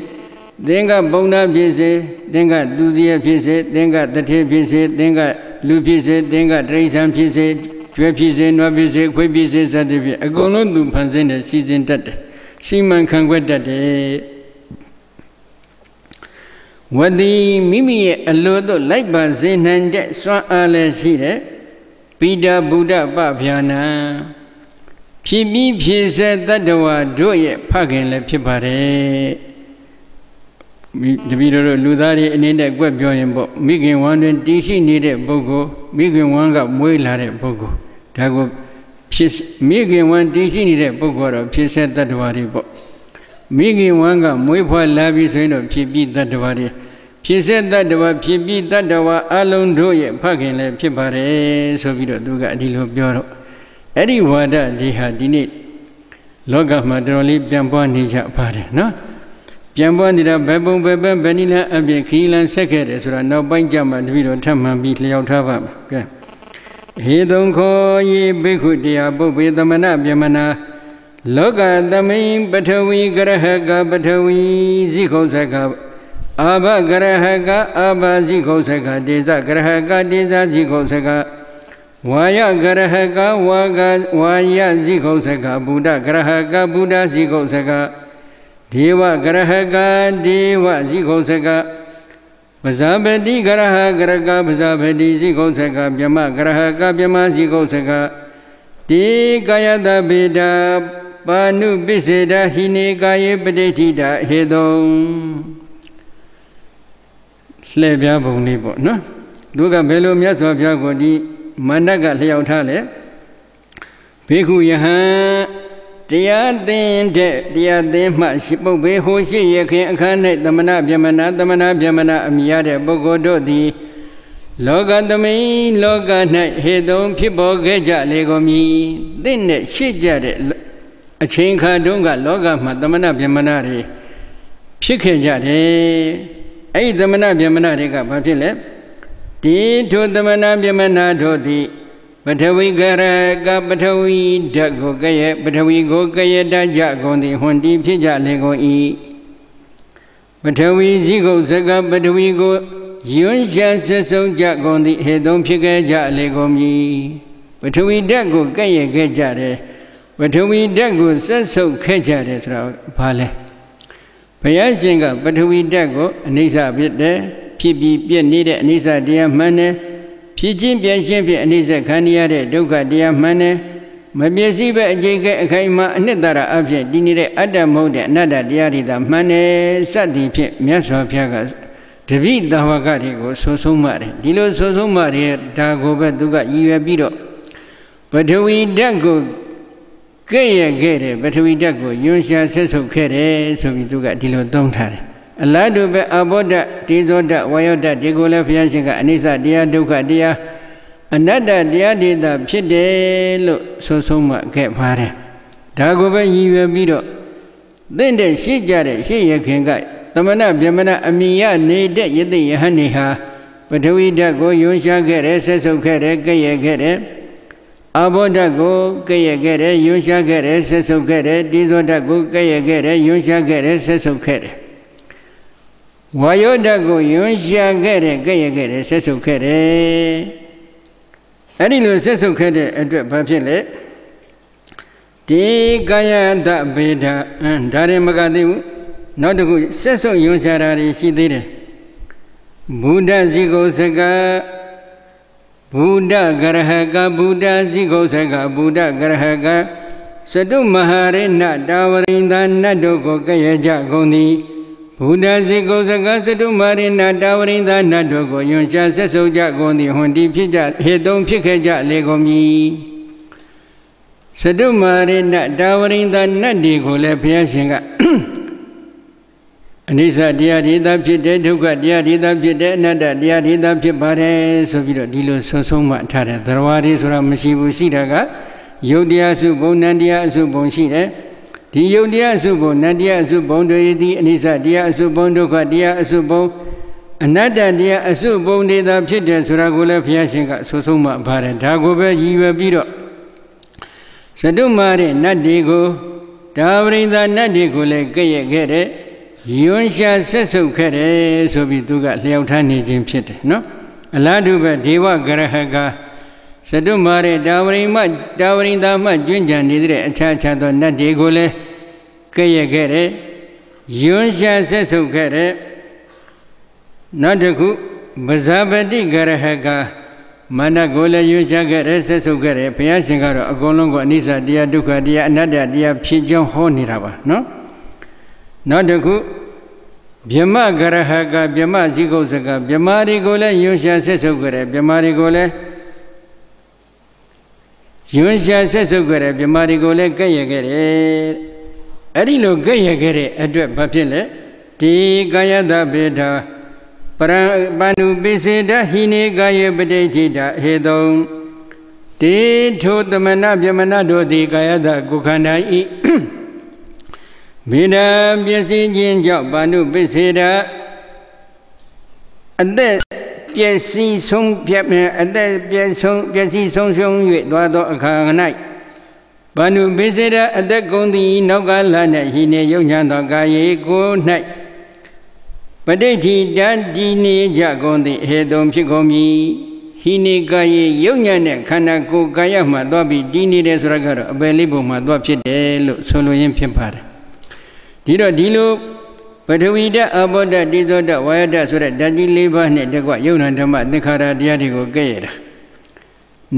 သင်ကပုံနာဖြစ်စေသင်ကသူစရဖြစ်စေသင်ကတထေဖြစ်စေသင်ကလူဖြစ်စေသင်ကတိရစ္ဆာန်ဖြစ်စေကျွဲဖြစ်စေနွားဖြစ်စေခွေးဖြစ်စေစသဖြင့်အကုန်လုံးသူဖန်ဆင်းတယ်စီစဉ်တတ်တယ်စီမံခန့်ခွဲတတ်တယ်ဝတိမိမိရဲ့အလိုသို့လိုက်ပါစေနိုင်တဲ့စွမ်းအားလည်းရှိတယ်ပိဋဗုဒ္ဓပဗျာနံဖြစ်ပြီးဖြစ်စေတတ္တဝါတို့ရဲ့ဖခင်လည်းဖြစ်ပါတယ်တပည့်တော်လူသားတွေအနေနဲ့ကွက်ပြောရင်ပေါ့မိခင်ဝမ်းတွင်တည်ရှိနေတဲ့ပုဂ္ဂိုလ်မိခင်ဝမ်းကမွေးလာတဲ့ပုဂ္ဂိုလ်ဒါကိုဖြစ်မိခင်ဝမ်းတည်ရှိနေတဲ့ပုဂ္ဂိုလ်တော့ဖြစ်စေတတ္တဝါတွေပေါ့မိခင်ဝမ်းကမွေးဖွားလာပြီဆိုရင်တော့ဖြစ်ပြီးတတ္တဝါတွေဖြစ်စေတတ္တဝါဖြစ်ပြီးတတ္တဝါအလုံးတို့ရဲ့ဖခင်လည်းဖြစ်ပါတယ်ဆိုပြီးတော့သူကအဒီလိုပြောတော့အဲ့ဒီဝါဒဒီဟာဒီနေ့လောကမှာတော်တော်လေးပြန်ပွားနေကြပါတယ်နော်ပြန်ပွားနေတာဘယ်ပုံဘယ်ပန်းဘယ်နည်းလဲအပြင်ခီးလန်းဆက်ခဲ့တယ်ဆိုတာနောက်ပိုင်းကြမှာတပည့်တော်ထပ်မှန်ပြီးလျှောက်ထားပါမယ်ကဲဟေတုံခောယေဘိက္ခုတရားပုပ္ပေသမဏဗြဟ္မနာလောကသမိန်ပထဝီကရဟကပထဝီဇိခောဇကအာဘကရဟကအာဘဇိခောဇကဒေဇကရဟကဒေဇဇိခောဇကဝါယကရဟကဝါယဇိခောဇကဗုဒ္ဓကရဟကဗုဒ္ဓဇိခောဇကဒေဝကရဟကဒေဝဇိခောဇကပဇာပတိကရဟကရကပဇာပတိဇိခောဇကဗြဟ္မကရဟကဗြဟ္မဇိခောဇကတေကာယတဗေဒပါဏုပိစေတဟိနေကာယေပဋိဋ္ဌိတဟေတုံလှည့်ပြားပုံလေးပေါ့နော်သူကဘယ်လိုမြတ်စွာဘုရားကိုဒီမန္တကလျှောက်ထားလဲဘေခုယဟံတရားသင်တဲ့တရားသင်မှရှိပုပ္ပေဟိုရှိရခင်အခါ၌သမဏဗြဟ္မနာအမိရတဲ့ပုဂ္ဂိုလ်တို့သည်လောကသမိန်လောက၌ဟေတုံဖြစ်ပေါ်ခဲ့ကြလေကုန်မည်သင်နဲ့ရှိကြတဲ့အချိန်ခါတုန်းကလောကမှာသမဏဗြဟ္မနာတွေဖြစ်ခဲ့ကြတယ်အဲ့ဒီသမဏဗြဟ္မနာတွေကဘာဖြစ်လဲဒီထိုသမဏဗြဟ္မနာတို့သည်ပထဝီကရကပထဝီဓာတ်ကိုကရဲ့ပထဝီကိုကရဲ့တကြကုန်သည်ဟွန်တီဖြစ်ကြလေကုန်၏ပထဝီဇိကုဇကပထဝီကိုယွန်းရှာဆက်ဆုံးကြကုန်သည်ဟေတုံဖြစ်ခဲ့ကြလေကုန်မည်ပထဝီဓာတ်ကိုကရဲ့ခဲ့ကြတယ်ပထဝီဓာတ်ကိုဆက်ဆုပ်ခဲ့ကြတယ်ဆိုတော့ဘာလဲဘုရားရှင်ကပထဝီဓာတ်ကိုအနိစ္စဖြစ်တယ်ဖြစ်ပြီးပြည့်နေတဲ့အနိစ္စတရားမှန်တယ်ဖြစ်ချင်းပြန်ရှင်းဖြင့်အနိစ္စခံရတဲ့ဒုက္ခတရားမှန်တယ်မပစ္စည်းပဲအကျိတ်ကဲအခိုင်အမာအနှစ်သာရအဖြစ်တည်နေတဲ့အတ္တမဟုတ်တဲ့အနတ္တတရားတွေသာမှန်တယ်စသည်ဖြင့်မြတ်စွာဘုရားက တပိတဝကတွေကိုဆိုဆုံးမှတယ်ဒီလိုဆိုဆုံးမှတဲ့ဒါကိုပဲသူကရည်ရွယ်ပြီးတော့ပထဝီဓာတ်ကိုကဲ့ရဲ့ခဲ့တယ်ပထဝီဓာတ်ကိုယွန်းရှာဆက်ဆုပ်ခဲ့တယ်ဆိုပြီးသူကဒီလိုသုံးထားတယ်အလားတူပဲအဘောဓာတ်တေဇောဓာတ်ဝါယောဓာတ်ဒီကိုလည်းဘုရားရှင်ကအနိစ္စတရားဒုက္ခတရားအနတ္တတရားတွေသာဖြစ်တယ်လို့ဆိုဆုံးမှခဲ့ပါတယ်ဒါကိုပဲရည်ရွယ်ပြီးတော့သင့်တဲ့ရှိကြတဲ့ရှိရခင်ကသမဏဗြဟ္မဏအမိယနေတဲ့ယသိယဟန်နေဟာပထဝီဓာတ်ကိုယွန်းရှာခဲ့တယ်ဆက်ဆုပ်ခဲ့တယ်ကဲ့ရဲ့ခဲ့တယ်အဘောဓာတ်ကိုကဲ့ရဲ့ခဲ့တယ်ယွန်းရှာခဲ့တယ်ဆက်ဆုပ်ခဲ့တယ်တေဇောဓာတ်ကိုကဲ့ရဲ့ခဲ့တယ်ယွန်းရှာခဲ့တယ်ဆက်ဆုပ်ခဲ့တယ်ဝါယောဓာတ်ကိုယွန်းရှာခဲ့တယ်ကဲ့ရဲ့ခဲ့တယ်ဆက်ဆုပ်ခဲ့တယ်အဲ့ဒီလိုဆက်ဆုပ်ခဲ့တဲ့အတွက်ဘာဖြစ်လဲဒီကာယတဗေဒဒါရင်မကသေးဘူးနောက်တစ်ခုဆက်ဆုပ်ယွန်းရှာတာတွေရှိသေးတယ်ဘုဒ္ဓဇိကုစကဘုဒ္ဓဂရဟကဘုဒ္ဓဇိကုစကဘုဒ္ဓဂရဟကစတုမဟာရေနတာဝရိန္ဒနတ်တို့ကိုကဲ့ရဲ့ကြကုန်သည်ဘုဒ္ဓဇိကုစကစတုမဟာရေနတာဝရိန္ဒနတ်တို့ကိုယွန်းရှာဆက်ဆုပ်ကြကုန်သည်ဟွန်ဒီဖြစ်ကြဟေတုံဖြစ်ခဲ့ကြလေကုန်မည်စတုမဟာရေနတာဝရိန္ဒနတ်တွေကိုလည်းဘုရားရှင်ကအနိစ္စတရားဒီသာဖြစ်တဲ့ဒုက္ခတရားဒီသာဖြစ်တဲ့အနတ္တတရားဒီသာဖြစ်ပါတယ်ဆိုပြီးတော့ဒီလိုဆုံးဆုံးမှထားတယ်သရဝါဒီဆိုတာမရှိဘူးရှိတာကယုတ်တရားအစုဘုံနန္တရားအစုဘုံရှိတယ်ဒီယုတ်တရားအစုဘုံနန္တရားအစုဘုံတွေဒီအနိစ္စတရားအစုဘုံဒုက္ခတရားအစုဘုံအနတ္တတရားအစုဘုံတွေသာဖြစ်တယ်ဆိုတာကိုလည်းဘုရားရှင်ကဆုံးဆုံးမှပါတယ်ဒါကိုပဲရည်ရွယ်ပြီးတော့စတုမာရဲ့နတ်တွေကိုဒါဝရိန္ဒနတ်တွေကိုလည်းကဲ့ရဲ့ခဲ့တဲ့ယွန်းရှာဆက်ဆုပ်ခဲ့တယ်ဆိုပြီးသူကလျှောက်ထားနေခြင်းဖြစ်တယ်နော်အလားတူပဲဒေဝဂရဟကစတုမာရဲ့တာဝရိန္ဒမှကျွင်းကြံနေတဲ့အခြားခြားသောနတ်တွေကိုလည်းကဲ့ရဲ့ခဲ့တယ်ယွန်းရှာဆက်ဆုပ်ခဲ့တယ်နောက်တစ်ခုပဇာပတိဂရဟကမနတ်ကိုလည်းယွန်းရှာခဲ့တယ်ဆက်ဆုပ်ခဲ့တယ်ဘုရားရှင်ကတော့အကုန်လုံးကိုအနိစ္စတရားဒုက္ခတရားအနတ္တတရားဖြစ်ကြောင်းဟောနေတာပါနော်နောက်တစ်ခုဗြဟ္မဂရဟကဗြဟ္မဇိကုစကဗြဟ္မာတွေကိုလည်းယွန်းရှာဆက်ဆုပ်ကြတယ်ဗြဟ္မာတွေကိုလည်းယွန်းရှာဆက်ဆုပ်ကြတယ်ဗြဟ္မာတွေကိုလည်းကဲ့ရဲ့ခဲ့တယ်အဲ့ဒီလိုကဲ့ရဲ့ခဲ့တဲ့အတွက်ဘာဖြစ်လဲဒီကာယတဗေဒပရံပန္နုပိစေတဟိနေကာယေပဋိဋ္ဌိတဟေတုံတေထိုသမဏဗြဟ္မဏတို့သည်ကာယတကုခန္ဓာဤမေတ္တာပျက်စီးခြင်းကြောင့်ဘာနုပိစေတာအသက်ပျက်စီးဆုံးဖြတ်အသက်ပျက်စီးဆုံးရှုံး၍သွားသောအခါ၌ဘာနုပိစေတာအသက်ကုန်သည်နောက်ကလာ၌ဟိနေယုံညာသောကာယေကို၌ပဋိဋ္ဌိတံဒီနေကြကုန်သည်ဟေတုံဖြစ်ကုန်မည်ဟိနေကာယေယုံညာနဲ့ခန္ဓာကိုယ်ကာယမှသွားပြီးဒီနေတယ်ဆိုတာကတော့အပယ်လေးပုံမှသွားဖြစ်တယ်လို့ဆိုလိုရင်းဖြစ်ပါတယ်ဒီတော့ဒီလိုပထဝီဓာတ်အဘောဓာတ်တေဇောဓာတ်ဝါယောဓာတ်ဆိုတဲ့ဓာတ်ကြီး၄ပါးနဲ့တကွယုံနာဓမ္မသင်္ခါရတရားတွေကိုကဲ့ရဲ့တာ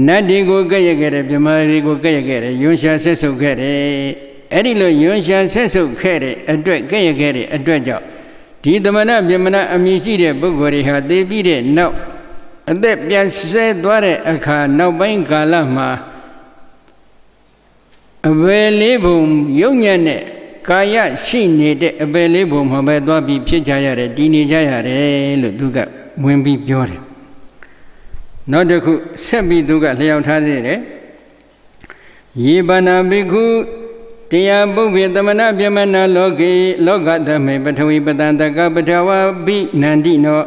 နတ်တွေကိုကဲ့ရဲ့ခဲ့တယ်ဗြဟ္မာတွေကိုကဲ့ရဲ့ခဲ့တယ်ယွန်းရှာဆက်ဆုပ်ခဲ့တယ်အဲ့ဒီလိုယွန်းရှာဆက်ဆုပ်ခဲ့တဲ့အတွက်ကဲ့ရဲ့ခဲ့တဲ့အတွက်ကြောင့်ဒီသမဏဗြဟ္မဏအမည်ရှိတဲ့ပုဂ္ဂိုလ်တွေဟာသိပြီးတဲ့နောက်အသက်ပြန်ဆဲသွားတဲ့အခါနောက်ပိုင်းကာလမှာအဘယ်လေးဘုံယုံညံ့တဲ့ကာယရှိနေတဲ့အပယ်လေးပုံမှာပဲသွားပြီးဖြစ်ကြရတယ်တည်နေကြရတယ်လို့သူကဝင်ပြီးပြောတယ်နောက်တစ်ခုဆက်ပြီးသူကလျှောက်ထားသေးတယ်ယေပနာဘိက္ခုတရားပုဗ္ဗေသမဏဗြဟ္မဏလောကသမေပထဝီပတံတကပထဝဘိနန္တိနော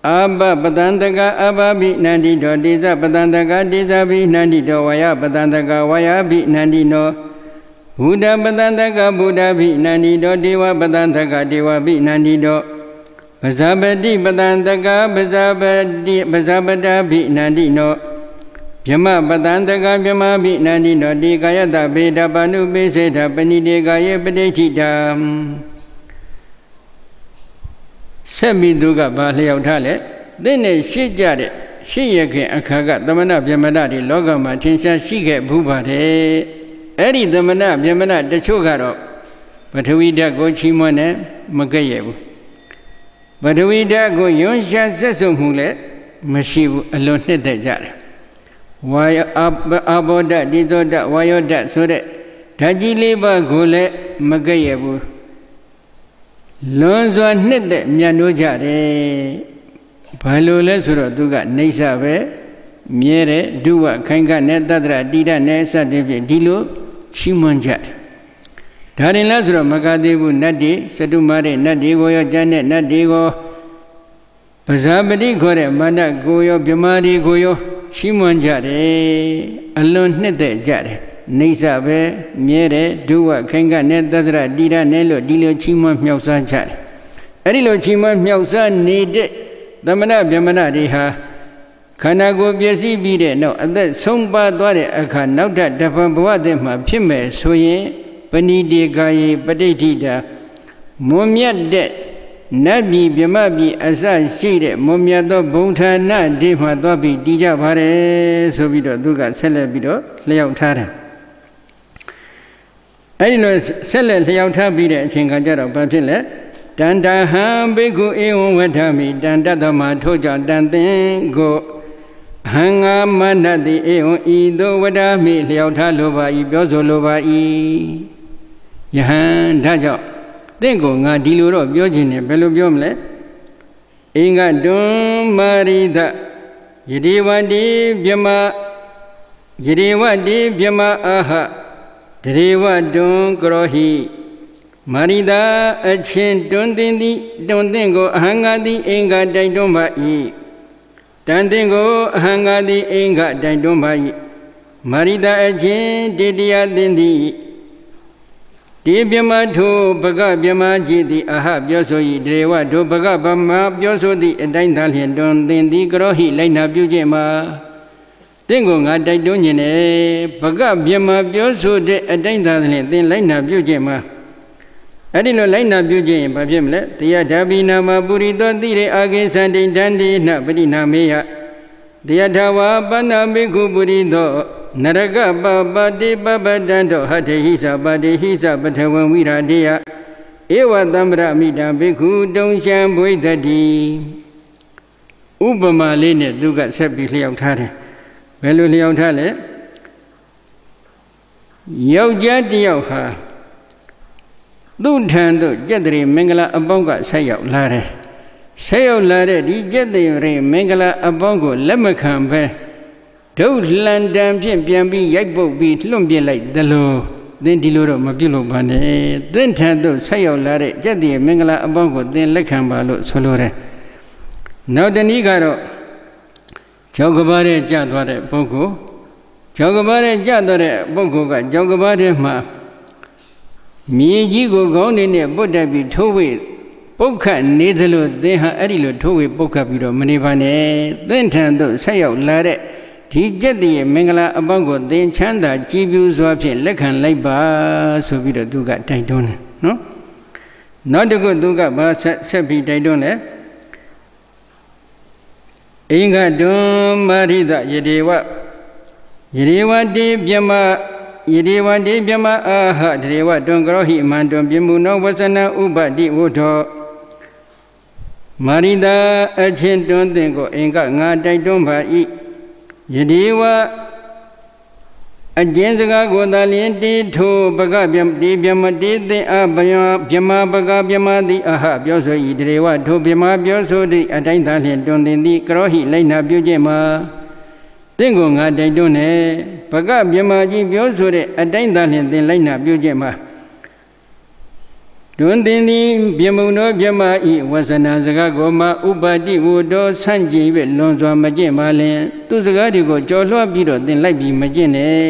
အာဘပတံတကအဘဘိနန္တိတောတေဇပတံတကတေဇဘိနန္တိတောဝါယပတံတကဝါယဘိနန္တိနောဘုဒ္ဓပတံတကဘုဒ္ဓဘိနန္တိတောဒေဝပတံတကဒေဝဘိနန္တိတောပဇာပတိပတံတကပဇာပတဘိနန္တိနောဗြဟ္မပတံတကဗြဟ္မာဘိနန္တိနောဒီကာယတဗေဒပနုပိစေထပဏိတေကာယေပဋိဋ္ဌိတံဆက်ပြီးသူကဘာလျှောက်ထားလဲသင်နဲ့ရှေ့ကြတဲ့ရှေ့ရခင်အခါကသမဏဗြဟ္မဏတွေလောကမှာထင်ရှားရှိခဲ့ဘူးပါတယ်အဲ့ဒီသမဏဗြဟ္မဏတချို့ကတော့ပထဝီဓာတ်ကိုချီးမွမ်းတယ်မကဲ့ရဲ့ဘူး ပထဝီဓာတ်ကိုယွန်းရှာဆက်စုံမှုလည်းမရှိဘူးအလွန်နှစ်သက်ကြတယ်ဝါယောအာဘောဓာတ်ဒီသောဓာတ်ဝါယောဓာတ်ဆိုတဲ့ဓာတ်ကြီးလေးပါးကိုလည်းမကဲ့ရဲ့ဘူးလွန်စွာနှစ်သက်မြတ်နိုးကြတယ်ဘာလို့လဲဆိုတော့သူကနေဆပဲမြဲတဲ့ဒုဝခိုင်ခနဲ့တတ္တရတိရနဲ့စသည်ဖြင့်ဒီလိုချီးမွမ်းကြတယ်ဒါရင်လားဆိုတော့မကသေးဘူးနတ်တွေစတုမာတဲ့နတ်တွေကိုရောကျမ်းတဲ့နတ်တွေကိုပဇာပတိခေါ်တဲ့မန္တကိုရောဗြမာတွေကိုရောချီးမွမ်းကြတယ်အလွန်နှစ်သက်ကြတယ်နေဆပဲမြဲတဲ့ဒုဝခိုင်ခနဲ့တတ္တရတိရနဲ့လို့ဒီလိုချီးမွမ်းမြောက်စားကြတယ်အဲ့ဒီလိုချီးမွမ်းမြောက်စားနေတဲ့သမဏဗြဟ္မဏတွေဟာခန္ဓာကိုယ်ပျက်စီးပြီးတဲ့နောက်အသက်ဆုံးပါသွားတဲ့အခါနောက်တဖန်ဘဝတည်းမှာဖြစ်မယ်ဆိုရင်ပဏိတေကာယေပဋိဋ္ဌိတာမွန်မြတ်တဲ့နတ်ပြည်ဗြဟ္မပြည်အစရှိတဲ့မွန်မြတ်သောဘုံဌာနဒီမှာသွားပြီးတည်ကြပါတယ်ဆိုပြီးတော့သူကဆက်လက်ပြီးတော့လျှောက်ထားတယ်အဲ့ဒီလိုဆက်လက်လျှောက်ထားပြီးတဲ့အချိန်ခါကျတော့ဘာဖြစ်လဲတန္တဟံဘိက္ခုဧဝံဝဋ္ဌမိတန္တတမထို့ကြောင့်တန်သင်ကိုဟံငါမနတိဧဝံဤသို့ဝဋ္ဌမိလျှောက်ထားလိုပါ၏ပြောဆိုလိုပါ၏ယဟန်ဒါကြောင့်သင်ကိုငါဒီလိုတော့ပြောခြင်းနဲ့ဘယ်လိုပြောမလဲအင်္ဂတွန်မာရိဒယတိဝတိဗြမယတိဝတိဗြမအာဟတရေဝတွန်ကရောဟိမာရိဒအချင်းတွန်တင်သည်တွန်တင်ကိုအဟံငါသည်အင်္ဂတိုက်တွန်းပါ၏တန်တင်ကိုအဟံငါသည်အင်္ဂတိုက်တွန်းပါ၏မာရိဒအချင်းတေတရားတင်သည်ဒီဗြဟ္မထိုဘဂဗြဟ္မကြီးသည်အဟပြောဆို၏ဒေဝထိုဘဂဗမပြောဆိုသည့်အတိုင်းသာလျှင်တွင်သင်သည်ကရောဟိလိုက်နာပြုခြင်းမှာသင်ကိုငါတိုက်တွန်းခြင်းနဲ့ဘဂဗြဟ္မပြောဆိုတဲ့အတိုင်းသာလျှင်သင်လိုက်နာပြုခြင်းမှာအဲ့ဒီလိုလိုက်နာပြုခြင်းဘာဖြစ်မလဲတရားဓာဘိနာမပုရိသောတိရေအာကိသန္တိတန္တိနပရိနာမေယတရားထဝါပဏ္ဏဘိက္ခုပုရိသောနရကပပတိပပတံတောဟတေဟိသပတိဟိသပထဝံဝိရာတေယဧဝတံပရမိတံဘိက္ခုတုံရှံဘွိတတိဥပမာလေးနဲ့သူကဆက်ပြီးလျှောက်ထားတယ်ဘယ်လိုလျှောက်ထားလဲယောက်ျားတစ်ယောက်ဟာသူ့ထံသို့ကျက်တရေမင်္ဂလာအပေါင်းကဆက်ရောက်လာတယ်ဆက်ရောက်လာတဲ့ဒီကျက်တရေမင်္ဂလာအပေါင်းကိုလက်မခံပဲဒုလန်တံဖြင့်ပြန်ပြီးရိုက်ပုတ်ပြီးလွန့်ပြလိုက်သလိုသင်ဒီလိုတော့မပြုလုပ်ပါနဲ့သင်ထံသို့ဆက်ရောက်လာတဲ့ကျက်တရေမင်္ဂလာအပေါင်းကိုသင်လက်ခံပါလို့ဆိုလိုတယ်နောက်တနည်းကတော့ကြောက်ကဘာတဲ့ကြသွားတဲ့ပုဂ္ဂိုလ်ကြောက်ကဘာတဲ့ကြသွားတဲ့ပုဂ္ဂိုလ်ကကြောက်ကဘာတဲ့မှာမြေကြီးကိုခေါင်းနဲ့ပုတ်တက်ပြီးထိုးဝေပုတ်ခတ်နေသလိုသင်ဟာအဲ့ဒီလိုထိုးဝေပုတ်ခတ်ပြီးတော့မနေပါနဲ့သင်ထံသို့ဆက်ရောက်လာတဲ့ဒီကျက်တည်းမင်္ဂလာအပေါင်းကိုသင်ချမ်းသာကြည်ပြူစွာဖြင့်လက်ခံလိုက်ပါဆိုပြီးတော့သူကတိုက်တွန်းတယ်နော်နောက်တစ်ခုသူကဘာဆက်ပြီးတိုက်တွန်းလဲအင်္ဂတွန်မာရိဒယတိဝတိဗြဟ္မယတိဝတိဗြဟ္မအာဟတရေဝတွန်ကရောဟိမန္တွန်ပြမှုနောဝဆနဥပတိဝုထောမာရိဒအချင်းတွန်သင်ကိုအင်္ဂငါတိုက်တွန်းပါ၏ယတိဝအကျဉ်းစကားကိုသာလျှင်တိထိုဘဂဗြဟ္မတိဗြဟ္မတိသင်အဗြဟ္မဘဂဗြဟ္မတိအဟပြောဆို၏တရေဝထိုဗြဟ္မပြောဆိုသည့်အတိုင်းသာလျှင်တွင်သင်သည်ကရောဟိလိုက်နာပြုခြင်းမှာသင်ကိုငါတိုက်တွန်းနေဘဂဗြဟ္မကြီးပြောဆိုတဲ့အတိုင်းသာလျှင်သင်လိုက်နာပြုခြင်းမှာတွင်သင်သည်ဗြဟ္မုနောဗြဟ္မဤဝဆနာစကားကိုမှဥပတိဝတောဆန့်ကျင်၍လွန်စွာမကျင့်ပါလင်သူစကားတွေကိုကြော်လွှတ်ပြီးတော့သင်လိုက်ပြီးမကျင့်နဲ့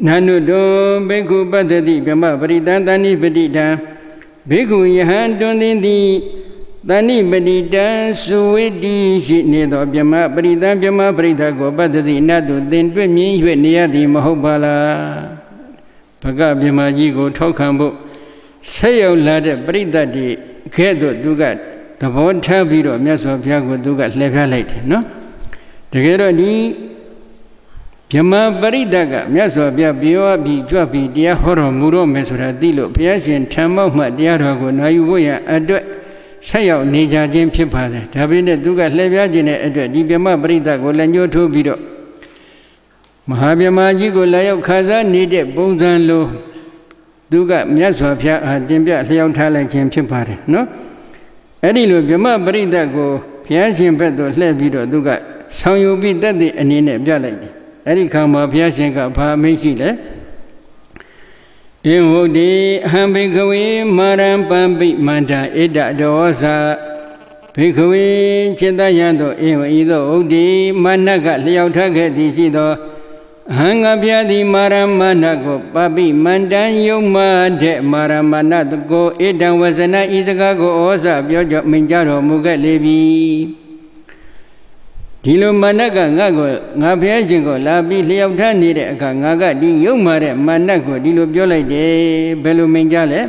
နာနုတောဘိက္ခုပတ္တိဗြဟ္မပရိတံတဏိပတိတံဘိက္ခုယဟန်တွင်သင်သည်တဏိပတိတံစုဝိတိရှိနေသောဗြဟ္မပရိတံဗြဟ္မပရိသကိုပတ္တိနတ်တို့သင်တွေ့မြင်၍နေရသည်မဟုတ်ပါလားဘဂဗြဟ္မကြီးကိုထောက်ခံဖို့ဆက်ရောက်လာတဲ့ပရိသတ်တွေခဲ့တော့သူကသဘောထားပြီးတော့မြတ်စွာဘုရားကိုသူကလှည့်ပြလိုက်တယ်နော်တကယ်တော့ဒီဗြဟ္မပရိသတ်ကမြတ်စွာဘုရားပြောပြီးကြွပြီးတရားဟောတော်မူတော့မယ်ဆိုတာသိလို့ဘုရားရှင်ထံမောက်မှတရားတော်ကိုနာယူဖို့ရန်အတွက် ဆက်ရောက်နေကြခြင်းဖြစ်ပါတယ်ဒါပေမဲ့သူကလှည့်ပြခြင်းတဲ့အတွက်ဒီဗြဟ္မပရိသတ်ကိုလက်ညှိုးထိုးပြီးတော့မဟာဗြဟ္မာကြီးကိုလာရောက်ခါစားနေတဲ့ပုံစံလိုသူကမြတ်စွာဘုရားအားတင်ပြလျှောက်ထားလိုက်ခြင်းဖြစ်ပါတယ်နော်အဲ့ဒီလိုဗြဟ္မပရိသတ်ကိုဘုရားရှင်ဘက်သို့လှည့်ပြီးတော့သူကဆောင်ယူပြီးတတ်တဲ့အနေနဲ့ပြလိုက်တယ်အဲ့ဒီခါမှာဘုရားရှင်ကဘာအမိန့်ရှိလဲဧဝုဒ္ဓေအဟံဘိကဝေမာရံပံပိမန္တဧတဒောဇာဘိကဝေจิตတယံတို့ဧဝံဤသို့ဥဒ္ဓေမာနကလျှောက်ထားခဲ့သည်ရှိသောအဟံငါဘုရားသည်မာရမာနကိုပပိမန္တံယုံမာတဲ့မာရမာနတကိုဧတံဝဇနဤစကားကိုဩဇာပြောကြမိန်ကြတော်မူခဲ့လေပြီဒီလိုမာနကငါကိုငါဘုရားရှင်ကိုလာပြီးလျှောက်ထားနေတဲ့အခါငါကဒီယုံမာတဲ့မာနကိုဒီလိုပြောလိုက်တယ်ဘယ်လိုမိန်ကြလဲ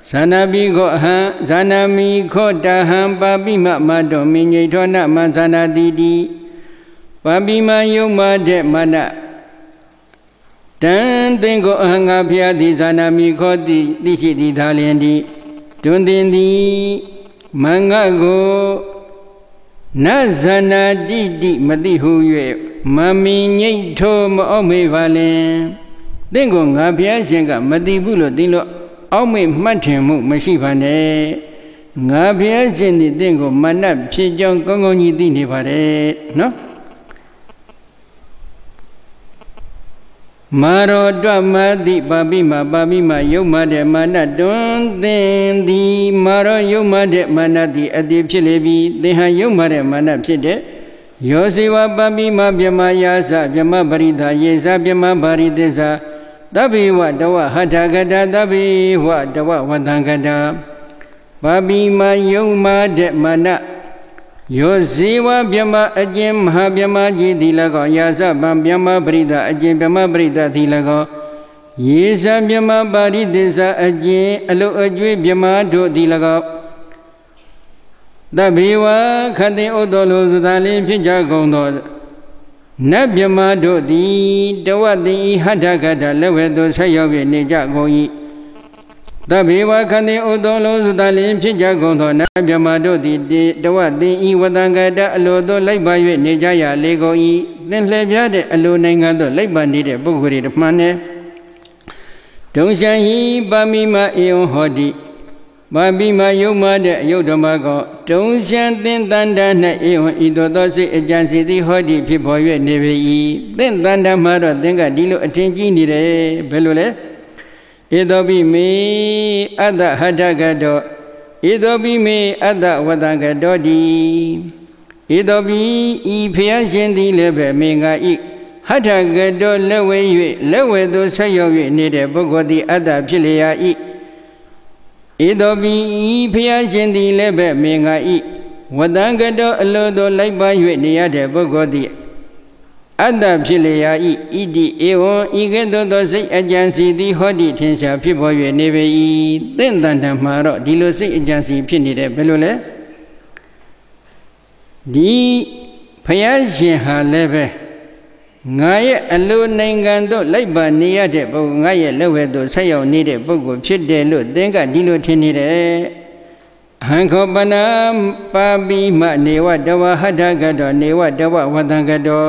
ဇာနာပိခောအဟံဇာနာမိခောတဟံပါပိမမတောမိညိထောနမဇာနာတိတိပါပိမယုံမာတဲ့မာနတန်သင်ကိုအဟံငါဘုရားသည်ဇာနာမိခောတိသိရှိသည်သာလျင်သည်တွင်တင်သည်မင်္ဂကိုနဇာနာတိတိမတိဟု၍မမီညိတ်ထိုမအောက်မေပါလင်သင်ကိုငါဘုရားရှင်ကမတိဘူးလို့သင်လို့အောက်မေမှတ်ထင်မှုမရှိပါနဲ့ငါဘုရားရှင်သည်သင်ကိုမနတ်ဖြစ်ကြောင်းကောင်းကောင်းကြီးသိနေပါတယ်နော်မာရောတွမတိပါပိမယုံမတဲ့မာနတွန်းသင်သည်မာရောယုံမတဲ့မာနသည်အတိဖြစ်လေပြီသင်ဟာယုံမတဲ့မာနဖြစ်တဲ့ယောဇေဝပါပိမဗြဟ္မာယာစဗြဟ္မပရိသယေဇဗြဟ္မပါရိသစ္စာတဗ္ဗေဝတဝဟထကတာတဗ္ဗေဝတဝဝတံကတာပါပိမယုံမတဲ့မာနယောဇေဝဗြဟ္မအကျဉ်မဟာဗြဟ္မာကြီးသည်၎င်းယာစဗံဗြဟ္မပရိသအကျဉ်ဗြဟ္မပရိသသည်၎င်းယေဇဗြဟ္မပါရိသစ္စာအကျဉ်အလုအကျွေးဗြဟ္မာတို့သည်၎င်းတဗ္ဗေဝခတေဩတောလိုသသာလေးဖြစ်ကြကုန်သောနတ်ဗြဟ္မာတို့သည်တဝတိဟထကတာလက်ဝဲသို့ဆက်ရောက်၍နေကြကုန်၏တဗ္ဗေဝခန္တိဥတောလိုသသာလင်ဖြစ်ကြကုန်သောနတ်ဗြဟ္မာတို့သည်တဝတိဤဝတံကတအလိုသို့လိုက်ပါ၍နေကြရလေကုန်၏သင်လှည့်ပြတဲ့အလိုနိုင်ငံသို့လိုက်ပါနေတဲ့ပုဂ္ဂိုလ်တွေမှန်တယ်ဒုံရှံဟိပါမိမဧဝံဟောတိပါပိမယုံမတဲ့အယုဒ္ဓမကောဒုံရှံသင်္တန္တ၌ဧဝံဤသို့သောစိတ်အကြံစီသည်ဟောတိဖြစ်ပေါ်၍နေပေ၏သင်္တန္တမှာတော့သင်ကဒီလိုအထင်ကြီးနေတယ်ဘယ်လိုလဲဧသောပိမေအတ္တဟထကတောဧသောပိမေအတ္တဝတံကတောတိဧသောပိဤဖျားရှင်သည်လည်းပဲမေငါဤဟထကတောလက်ဝဲ၍လက်ဝဲသို့ဆက်ရောက်၍နေတဲ့ပုဂ္ဂိုလ်သည်အတ္တဖြစ်လျာ၏ဧသောပိဤဖျားရှင်သည်လည်းပဲမေငါဤဝတံကတောအလိုသို့လိုက်ပါ၍နေရတဲ့ပုဂ္ဂိုလ်သည်အတ္တဖြစ်လျာဤဣတိဧဝံဤကဲ့သို့သောစိတ်အကြံစီသည်ဟောတိထင်ရှားဖြစ်ပေါ်၍နေပေ၏သင်္တန်တံမှာတော့ဒီလိုစိတ်အကြံစီဖြစ်နေတယ်ဘယ်လိုလဲဒီဖယားရှင်ဟာလည်းပဲငါရဲ့အလိုနိုင်ငံတို့လိုက်ပါနေရတဲ့ပုဂ္ဂိုလ်ငါရဲ့လက်ဝဲသို့ဆက်ရောက်နေတဲ့ပုဂ္ဂိုလ်ဖြစ်တယ်လို့သင်ကဒီလိုထင်နေတယ်ဟံခောပနာပါပိမနေဝတဝဟထကတောနေဝတဝဝတံကတော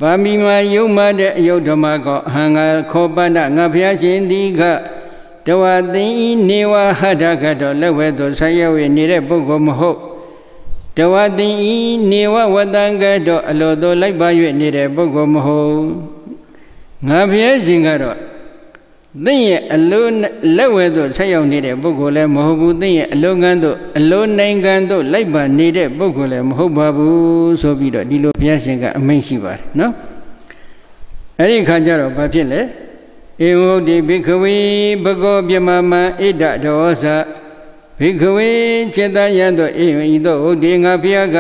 ပါမိမယုံမတဲ့အယုဒ္ဓမကောအဟံငါခောပနငါဘုရားရှင်သည်ကတဝသိဤနေဝဟထကတောလက်ဝဲသို့ဆက်ရောက်နေတဲ့ပုဂ္ဂိုလ်မဟုတ်တဝသိဤနေဝဝတံကတောအလိုသို့လိုက်ပါ၍နေတဲ့ပုဂ္ဂိုလ်မဟုတ်ငါဘုရားရှင်ကတော့သင်ရဲ့အလိုလက်ဝဲသို့ဆက်ရောက်နေတဲ့ပုဂ္ဂိုလ်လည်းမဟုတ်ဘူးသင်ရဲ့အလိုငန်းသို့အလိုနိုင်ငံသို့လိုက်ပါနေတဲ့ပုဂ္ဂိုလ်လည်းမဟုတ်ပါဘူးဆိုပြီးတော့ဒီလိုဘုရားရှင်ကအမိန့်ရှိပါတယ်နော်အဲ့ဒီခါကျတော့ဘာဖြစ်လဲဧဝုဒ္ဓိဘိက္ခဝေဘဂောပြမမံဣဒဒောသဘိက္ခဝေจิตတယံတို့ဧဝံဤသို့ဥဒ္ဓေငါဘုရားက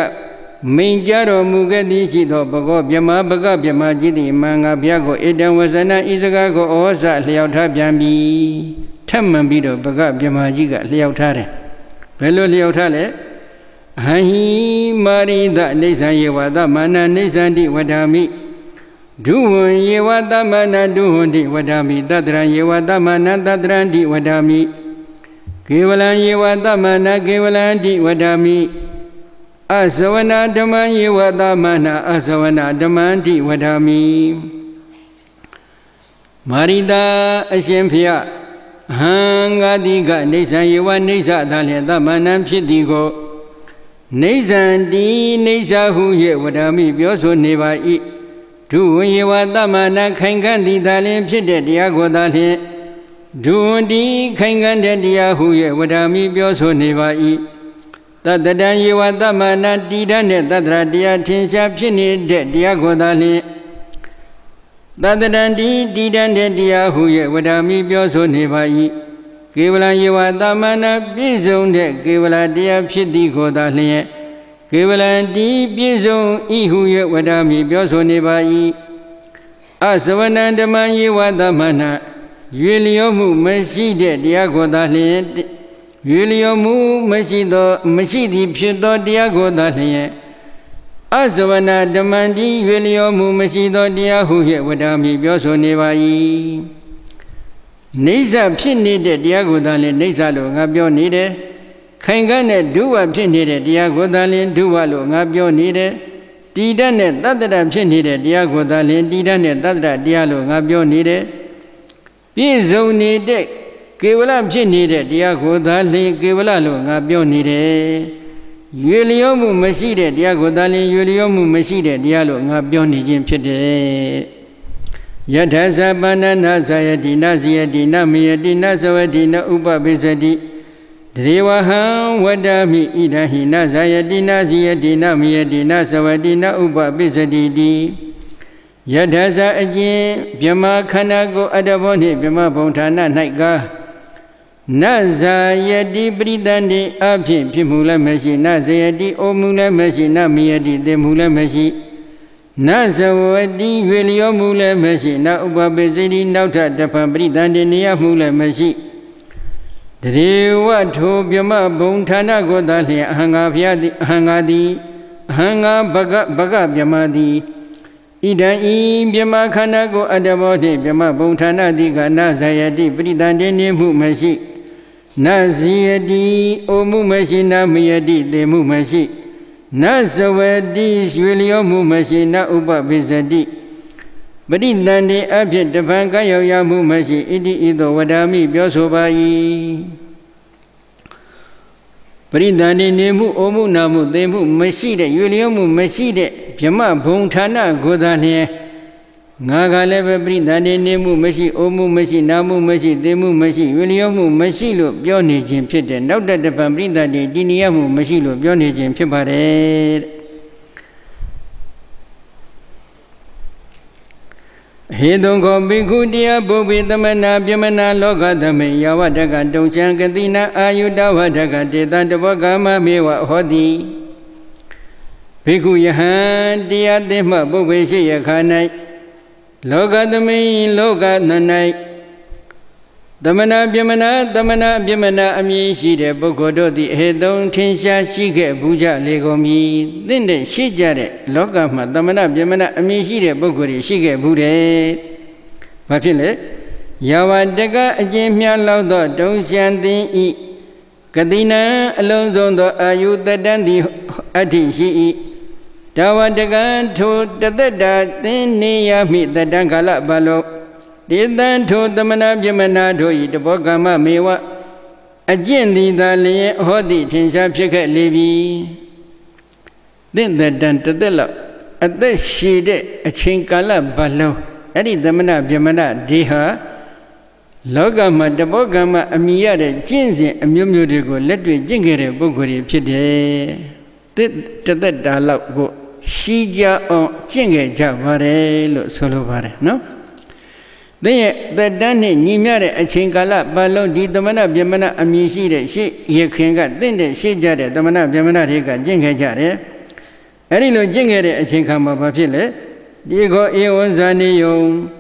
မိန်ကြတော်မူခဲ့သည်ရှိသောဘဂောပြမဘဂပြမจิตတိမံငါဘုရားကိုဣတံဝဇနဤစကားကိုဩဇလျောက်ထားပြန်ပြီထပ်မံပြီးတော့ဘဂပြမကြီးကလျောက်ထားတယ်ဘယ်လိုလျောက်ထားလဲအဟံဟိမာရိဒအိဋ္ဌံယေဝသမန္နအိဋ္ဌံတိဝဒာမိဒုဝံယေဝသမန္နဒုဝံတိဝဒာမိတတရံယေဝသမန္နတတရံတိဝဒာမိ Kevalan yewa tamana kevalanti vadami Asavana dhaman yewa tamana asavana dhamanti vadami Marida asyempya Hangadiga nisa yewa nisa dalya tamanam pitigo Nisanti nisa huye vadami byoso neva I Tu yewa tamana khainganti dalya pite diyago dalya Dundi khaingante diya huye vadami byoso neva I Tadadan yewa tamana didane tadra diya tinsha pine de diyago dalya Tadadan didane diya huye vadami byoso neva I Kevala yewa tamana bizon de kevala diya pitigo dalya Kevala di bizon I huye vadami byoso neva I Asavana dhaman yewa tamana Yuliomu masjid diago dalya Yuliomu masjidi pito diago dalya Asavana dhamandi yuliomu masjido diahuye vadami byoso neva I Nisa pinide diago dalya nisa lo ngabyo nide Khaingane duwa pinide diago dalya duwa lo ngabyo nide Didane tadra pinide diago dalya didane tadra dialo ngabyo nide Bizon nide kevala pinide diago dalya kevala lo ngabyo nide Yuliomu masjide diago dalya yuliomu masjide dialo ngabyo nijin pite Yadhasa banana sayati nasiyati namiyati nasawati na upabisati Drevaham vadami idahi nasayati nasiyati namiyati nasawati na upabisati di Yadhasa ajin Vyama khanago adaboni Vyama bauthana naiga Nasayati pridandi abhin Phimula mashi Nasayati omula mashi Namiyati demula mashi Nasawati yuliyomula mashi Na upabisati nauta dapan pridandi niyamula mashi Drevatu Vyama bauthana godali Ahangadi Ahanga baga Vyamadi Ida I Vyama khanago adaboni Vyama bauthana diga Nasayati pridandi nimu mashi Nasiyati omu mashi namiyati demu mashi Nasawati yuliomu mashi na upabisati Pridandi abhin dapan kayayamu mashi Idi ido vadami byoso bayi Pridandi nimu omu namu demu mashi de yuliomu mashi de Vyama bauthana godalya Ngagaleva pridandi nimu mashi omu mashi namu mashi demu mashi yuliomu mashi lo pyo nijin pite Nauta dapan pridandi diniyamu mashi lo pyo nijin pite pare Hedongo bhikkhu diya bhupi tamana vyamana loka dhame Yavadaka dongchan katina ayudavadaka tetantavakama mewa hoti Bhikkhu yahan diya tema bhupi shiyakhanai Loka dhame loka nanai Tamana vyamana amyi shide bhukkhu di hedong tinsha shike bhuja legomi Dinde shijare loka ma tamana vyamana amyi shide bhukkhu shike bhude Bhapile Yavadaka ajimya laudo dongshanti I Katina alonzondo ayudadanti ati shi I Tavadaka to tatata tiniyami tatankala balo Didan to tamana vyamana to I tapokama mewa Ajinti dalya hoti tinsha phika levi Dindadan tatala Atashide achinkala balo Adi tamana vyamana deha Lokama tapokama amiyare jinsi amyomyodeko letwe jingere bhukkhu phite Tatata lauko Shija on jinge javare lo solo pare no Then the Dani Nimare Achinkala Balo di Damana Vyamana Amishi de Shi Yakinga, then the Shijare, Damana Vyamana Rika, Jingajare, Arilo Jingere Achinkama Papile, Digo Eon Zaniyon,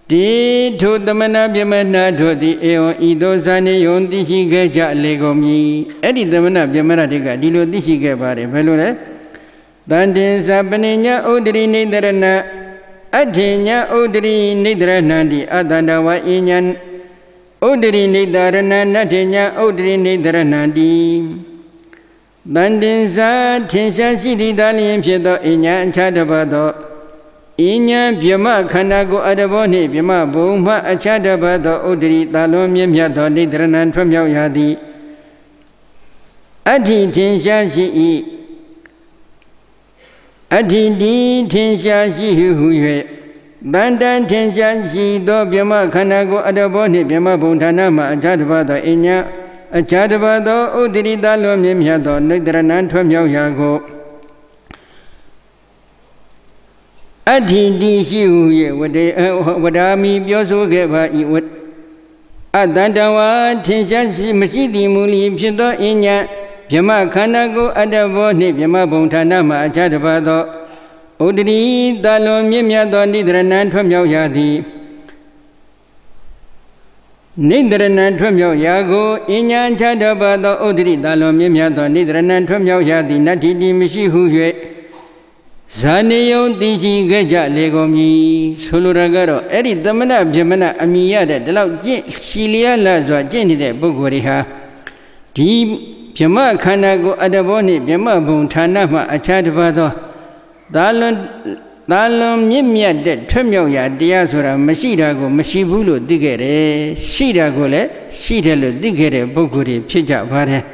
Di to Damana Vyamana to the Eon Ido Zaniyon, Dishigaja Legomi, Edi Damana Vyamana Rika, Dilo Dishigabare, Velure, Dante Sabanina Udri Nidarana. Adhinya udri nidra nandi adandawa inyan Udri Nidarana Natinya Udri Nidaranandi Dandinsa Tinsha Sidi Dalian Piedo Inya Chadabado Inya Pyama Kanago Adaboni Pyama Buma Achadabado Udri Talom Yamyado Nidranan from Yadi Adi Tinsha Si Adi Di Tinsha Si Huye Dandan Tinsha Si Do Pyama Kanago Adaboni Pyama Buntanama Achadabado Inya Achadabado Udri Talom Yamyado Nidranan from Yago Adi di siuye wadami bioso geba iwat adandawa tinsha si masidi muli pito inya pyama kanago adabo ni pyama buntana ma achadabado udri dalo myamyado nidranan twamyaw yadi nidranan twamyaw yago inya achadabado udri dalo myamyado nidranan twamyaw yadi natidi mishi huye Zaniyo Dishi Gaja Legomi Soluragaro Eri Damana Jamana Amiyada Delau Shilia Lazwa Jenny de Bogoriha Deep Pyama Kanago Adaboni Pyama Buntanama Achadvado Dalum Mimia de Tremioya Diazura Mashidago Mashibulu Digere Shidagole Shidalo Digere Bogori Pija Vare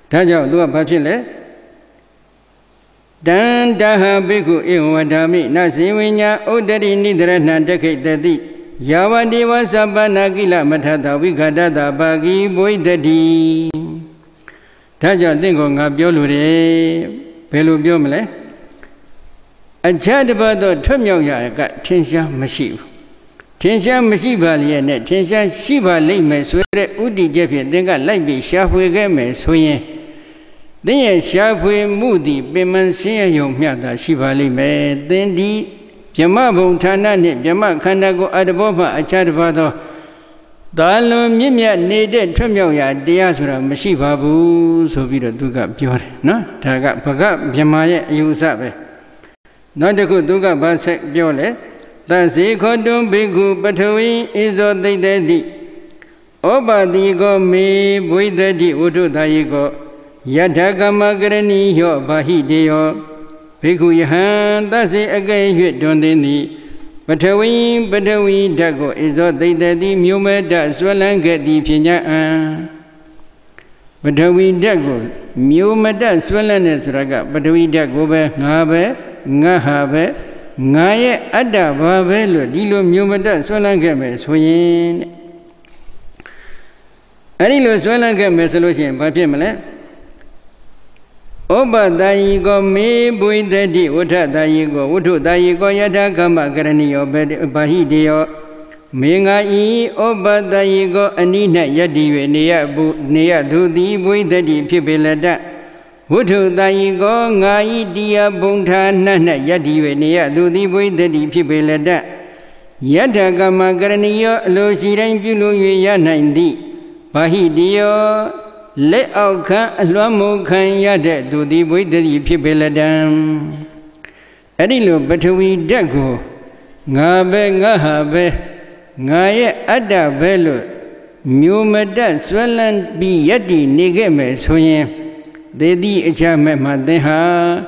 Taja Dua Pachile Dan daha biku iwadami nasiwinya udari nidrana dekait dadi yawadi wasabana gila matata wikadata bagi boy dadi Taja tingo nga pyolu re pelu pyomle Achadabado twamyaw ka tinsha mashibu Tinsha mashiba liye ne tinsha shiba leime swere udi jepye tinga laibi shafwe ke me soyen Then Shafwe Moody, Beman Sea Yong Yada, Shivali me, then the Pyama Buntana, Pyama Kanago Adabova, Achadvado, Dalo Mimia needed Tremioya, Diasura, Mashivabu, so we do got pure, no? Taga Paga, Pyamaya, Yusabe. Not the good Duga Basek Biole, that's a condom bigu, but we is all the daddy. Oba digo me, boy daddy, Udu Daigo. Yadagama Grani Yo Bahideo Piku Yahan, that's it again, you don't need. But we dago is all they daddy, Mume, that's well and get the Pina. But we dago, Mume, that's well and as raga, but we dago, Nabe, Nahabe, Naye, Ada, Babelo, Dilo, Mume, that's well and get me, swing. Any loss well and get me solution, Papimale. Oba Daigo me bui daddy, Uta Daigo, Utu Daigo Yada Gama Granio Bahideo Minga E Oba Daigo Anina Yadi Nea Dudi bui daddy Pibelada Utu Daigo Ngai Dia Bunta Nana Yadi Nea Dudi bui daddy Pibelada Yada Gama Granio Losiran Pulu Yanandi Bahideo Let out can Lamu can yada do the way that you people down. Adilo, but we dago Nabe Nahabe Naya Ada Bello Mumada Swellan be Yadi Nigame Soye. They di Echame Madeha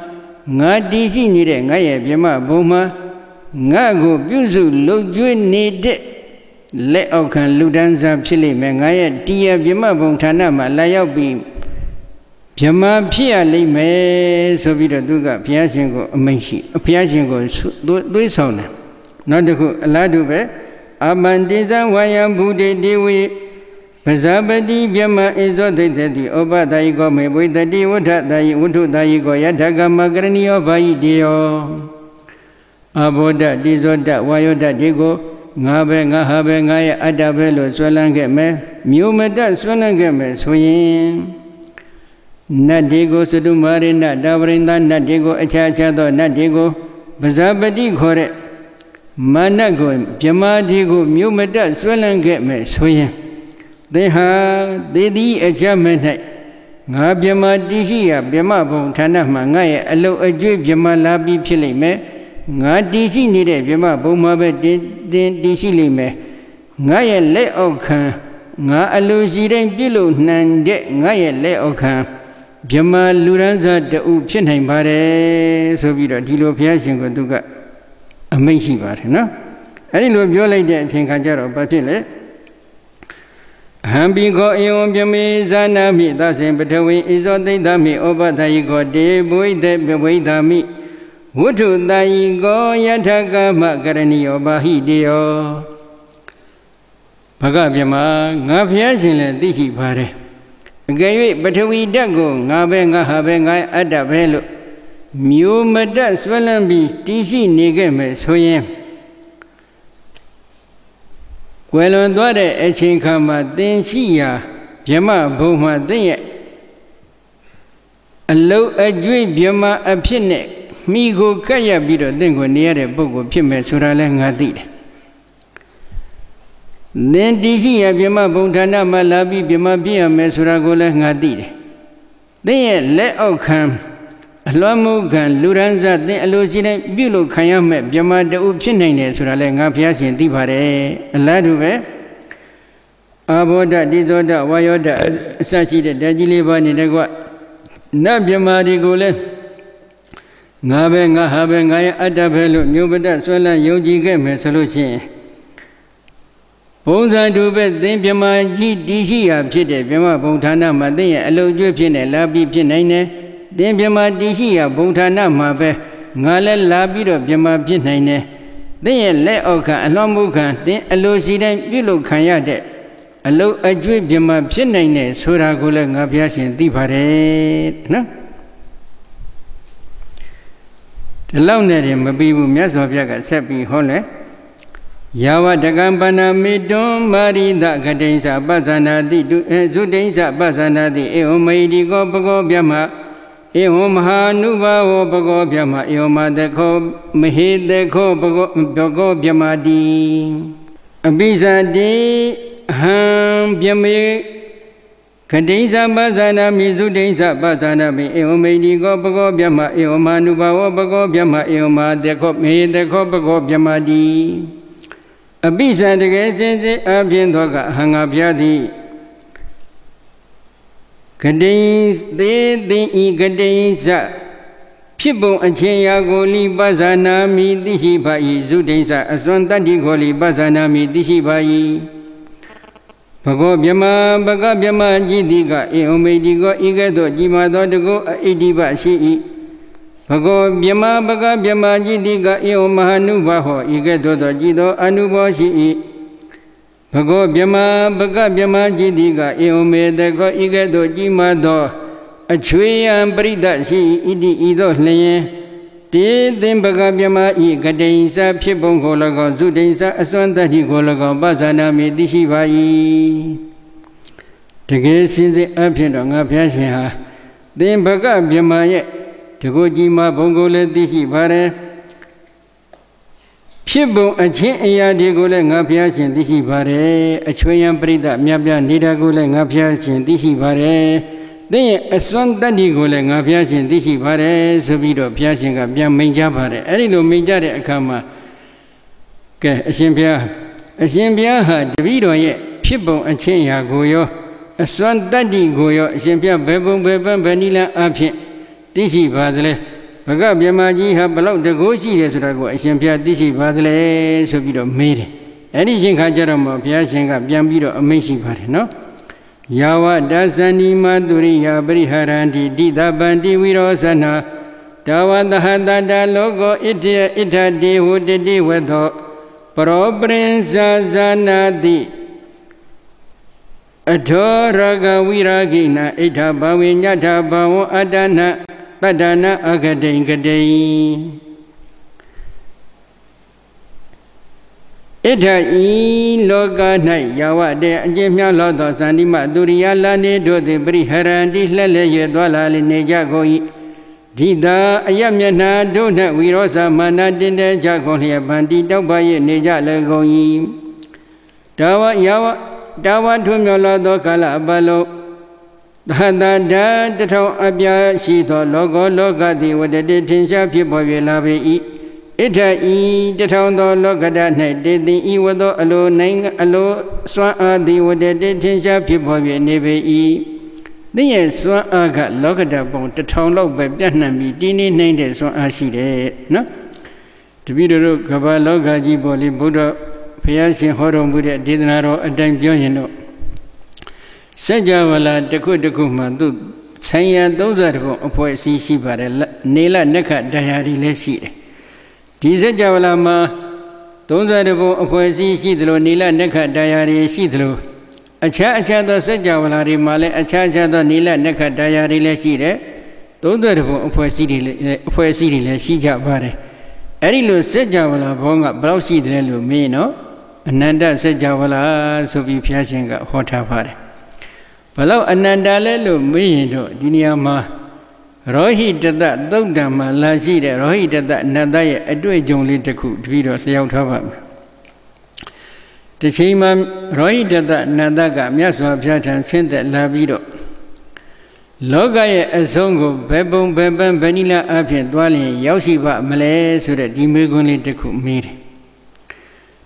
Nadisi Nide Naya Bima Boma Nago Buzu Loju need. Let out can Ludanza Chile Mangaya Tia Bima Buntana Malaya be Pyama Pia Lime Sobita Duga Piasingo Menshi Piasingo do sound. Not the Ladube Abandiza Wayam Bude Dewi Pazabadi Biama is the daddy Oba Daigo me with the day would Utu Daigo Yadaga Magranio Baideo Aboda Dizoda Wayoda Digo Nabe Nahabe Naya Adabelo Swalangame, Mumeda Swalangame, swing Nadigo Sudumari, Nadavrinda, Nadigo, Achachado, Nadigo, Bazabadi Kore Manago, Jamadigo, Mumeda Swalangame, swing. They have the Ajamanite Nabiama Disia, Biama Tanama, Naya, Allo Ajib Jamalabi Pilime. Nga DC needed Bima Boma Disi Lime. Ngaya let out can ngã alo si đánh biết lộ nàng đệ ngã ye lệ ở khang Bima luran za de u phiền hành ba de so bi do di lo phya shin ko tu ka amai shi ba de no ai lo pyo lai de achin kha ja ro ba phit le ham bi ko ayon pyame zana mi da sin patawin iso daitta mi obadayi ko de boi de boi da mi wuttu dayi ko yathaka ma karaniyo bahi deyo Bhaga Bima ngã phya shin le ti shi ba de Gay Batawi Dago, Nabenga Habenga Adabello Mew Mada Swellenby, Tishi Nigame, Soyem Quelon Dode, Echinkama, then Shia, Jama Boma, then a low a dream Bima a pinne, Migo Kaya Bido, then go near the book of Pime Suralanga did. Then Dishi Abima Bontana Malabi Bima Bia Mesuragola Nadid. Then let out come Lamugan, Luranza, then Alogina, Bulo Kayame, Bima de Upchinane, Suralenga Pias in Divare, Laduve Aboda, Dizoda, Wayoda, Sachi, the Dajiliba Nidagua Nabima de Gole Nabenga Habenga Adabello, Nubada, Sola, Yogi Game, Solution. Bonza do bed, then Bima G. Dishi of Chide, Bima Bontana, Madea, Allo Jupin, Labi Pinane, then Bima Dishi of Bontana, Mabe, Nala Labido, Bima Pinane, then let Oka, Alamuka, then Allo Sidan, Bilo Kayade, Allo Ajui Bima Pinane, Suragula, Nabias in Dipare. No? The Launary Mabibu Miazovia Seppi Hole. Yawa Dagambana Midum Marida Gadensa Bazana di Zudensa Bazana di Eomadi Gopago Biama Eomha Nuba Opago Biama Eoma Deco Mehe Deco Bago Biamadi Abiza di Ham Biame Gadensa Bazana Mizudensa Bazana Mi Eomadi Gopago Biama Eoma Nuba Opago Biama Eoma Deco Mehe Deco Bago Biamadi Abisa de Gazenze Abiendoga Hangabiadi Gadins de E. Gadensa Pibo and Chayagoli Bazana Mi Dishibai Zudensa Aswantati Goli Bazana Mi Dishibai Pagobiama Bagabiama Jidiga Eomedigo Igado Jimado Dego Ediba Shi Pago Biama Baga Biama Jidiga Eomahanu Baho Igado Jido Anubo Shi Pago Biama Baga Biama Jidiga Eome Dego Igado Jimado Achwea Brida Shi Idi Ido Leye Then Baga Biama I Gadensa Pibongo Lago Zudensa Aswantati Golago Bazana Medishivai Tage Sinze Apidonga Piasha Then Baga Biama Tagojima Bongole Dishi Bare Shibo a Chia de Gole Napias in Dishi Bare, a Chwayan Brida, Miabia Nida Gole Napias in Dishi Bare, then a Swan Dandy Gole Napias in Dishi Bare, Sobido Piasing of Biam Minja Bare, Erino Minjare Akama Asimbia had the video yet, Shibo and Chia Goyo, a Swan Dandy Goyo, Asimbia Bebon Bebon Vanilla Apia. Dishi Badle, Baga Biamaji have allowed the Goshi as Rago, Asimpia Dishi Badle, Sobido made it. Anything Hajarama, Piasinga, Biambido, amazing party, no? Yawa Dasani Maduri, Yabri Harandi, Dida Bandi Virosana, Dawa the Hadada logo, Ita de would de wedo, Probrenza Zanadi. Atoraga Viragina, Ita Bawinyata Bawo Adana. Badana Agadeng Gadei Eta E. Loga Night Yawa de Jemia Lodo Sandima Duria Lane do the Briharandi Lele Dwala Nejagoi Dida Ayamyana Dona Virosa Mana Dinde Jagonia Bandi Dobaye Neja Legoi Dawa Yawa Dawa Tumyola do Kala Balo Hada the town Abia Shito Logo Logadi with the detention people will have it. Ita I Tatondo Lokada Night did the Iwado Alo Nang Alo Swa the Wadatisha people neve E. The Swa Aga Lokada Bon Tatonlo by Vietnam Dini named Swa Ashide. No? To be the Kabaloga Jiboli Buddha Piasin Horom Buddha Dinaro and Dang Bionino. Sajavala Dakuma do Saya those are a poesy Shibara Nela Neka Diary Lessi. Tisa Javalama, those are a poesy Shidlo Nila Neka Diary Shidlo. A cha the Sajavalari Male, a cha the Nila Neka Diary Lessi. Those are a poesy Shija Bare. Erilo Sajavala Bonga Browsi Drelu Meno, Ananda Sajavala Sobi Piasinga Hota Pare. Palau Anandalelu Mino, Diniama. Rohi Dada, Dogdama, Lazida, Rohi Dada, Nadaya, Adway Jongli Taku, Vido, Liautava. The Shimam, Rohi Dada, Nadaga, Miaswa Jatan, sent at Lavido. Logaya Azongo, Bebon, Bebon, Vanilla Apian, Dwali, Yoshiva, Malay, so that Dimuguli Taku made.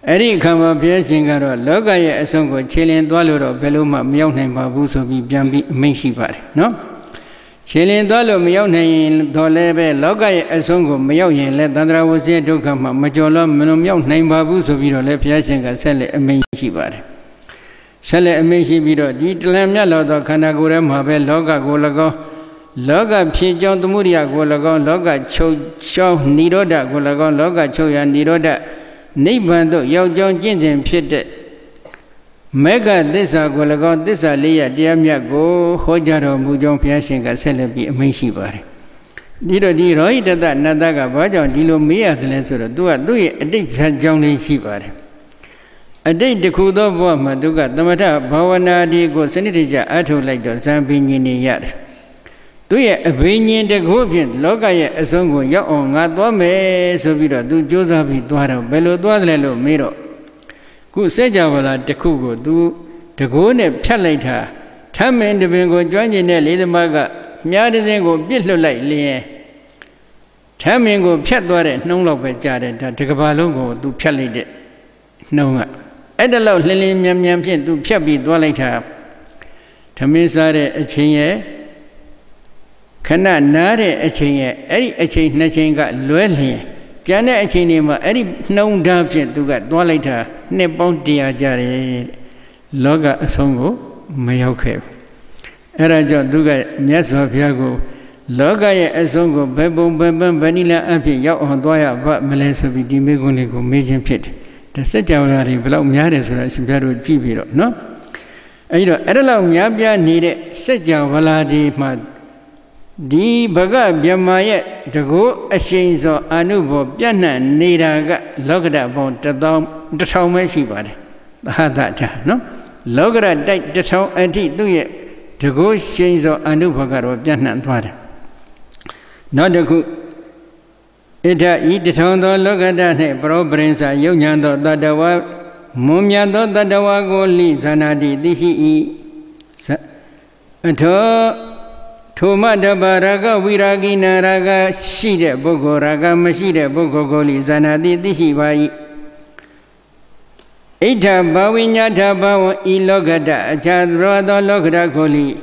Eri Kama Piasingaro, Logaya Azongo, Chilean Dwaluro, Beluma, Mion, Babu, so be Jambi, Meshibar, no? Chilean Dolo Mion, Dolebe, Logay Azongo, Mion, let Dandra was there to come, Majola, Menomion, name Babu, so Viro, Le Piasinga, sell it a Meshibar. Sell it a Meshibiro, Ditlam Yellow, Kanagura, Mabe, Loga, Golago, Loga, Pijon, the Muria, Golagon, Loga, Cho, Niroda, Golagon, Loga, Choya, Niroda, Nibando, Yo John Jin, Pit. Mega this are Golagon, this are Leah, Diamia go, Hojaro, Mujon Piasinga, Celebi, Meshibar. Dido di Roy that Nadaga Baja, Dilo Mia, the Lesser, do it, a dick had Johnny Shibar. A day the Kudo Maduga, Damata, Bawana, Digo, Senatija, Ato like the Zambini Yard. Do ye a Vinian de Govian, Logaya, a songo, Yaon, Adome, Sobira, do Joseph, Dwara, Bello, Dwalelo, Miro. Good Sejavala, the Kugo, do the Gone Palata, Tam and the Bengo, joining a little maga, Miadango, Bitlo like Lee. Tamingo, Chatware, no longer Jared, Takabalongo, do Palade. No, Adalo, Lily, Miam Yam, do Chabi, Dwalata. Tamisare, a chain. Cannot nare a chain, a chain, nothing got well here. Jana a chainima, any known dampian to get Dwalata, Nebon dia Jare, Loga a songo, Mayoke. Erajo Duga, Nyaswa Piago, Loga a songo, Bebon, Bebon, Vanilla, Api, Yao on Doya, but Melissa with Dimegonico, Major Pit. The Setawari, Blau Miares, or Simbero Gibiro, no? Adela Miabia needed Setjavala di Mad. Di Baga Biamaya, the go a change of Anubo, Biana, Niraga, Logada about the town Messibar. Had that, no? Logada died the town and did do it. The go change of Anubaga of Biana and Water. Not the good. Ita eat the town, Logada, Bro Brenza, Yonyando, Dadawa, Mumiando, Dadawa, Lee, Zanadi, DCE. And Toma da Baraga, Viragina Raga, Shide, Bogo, Raga, Mashide, Bogo Goli, Zanadi, Dishibai. Eta Bawinya Tabawa, Ilogada, Chadrada Logada Goli,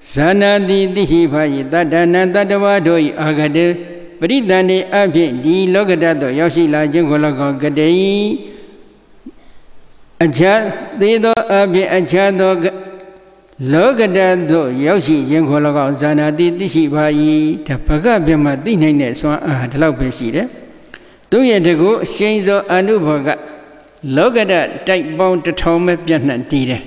Zanadi, Dishibai, Dadana, Dadawado, Agade, Bridani, Abi, Di Logadado, Yoshila, Jungolago, Gadei, Ajad, Dido, Abi, Ajado. Logadado, Yoshi, Jangolago, Zanadi, Dishibai, Tapaga Bema, Dine, Swan, the Laupeside. 2 years ago, Shenzo Anubaga, Logada, tight bound to home at Janatide.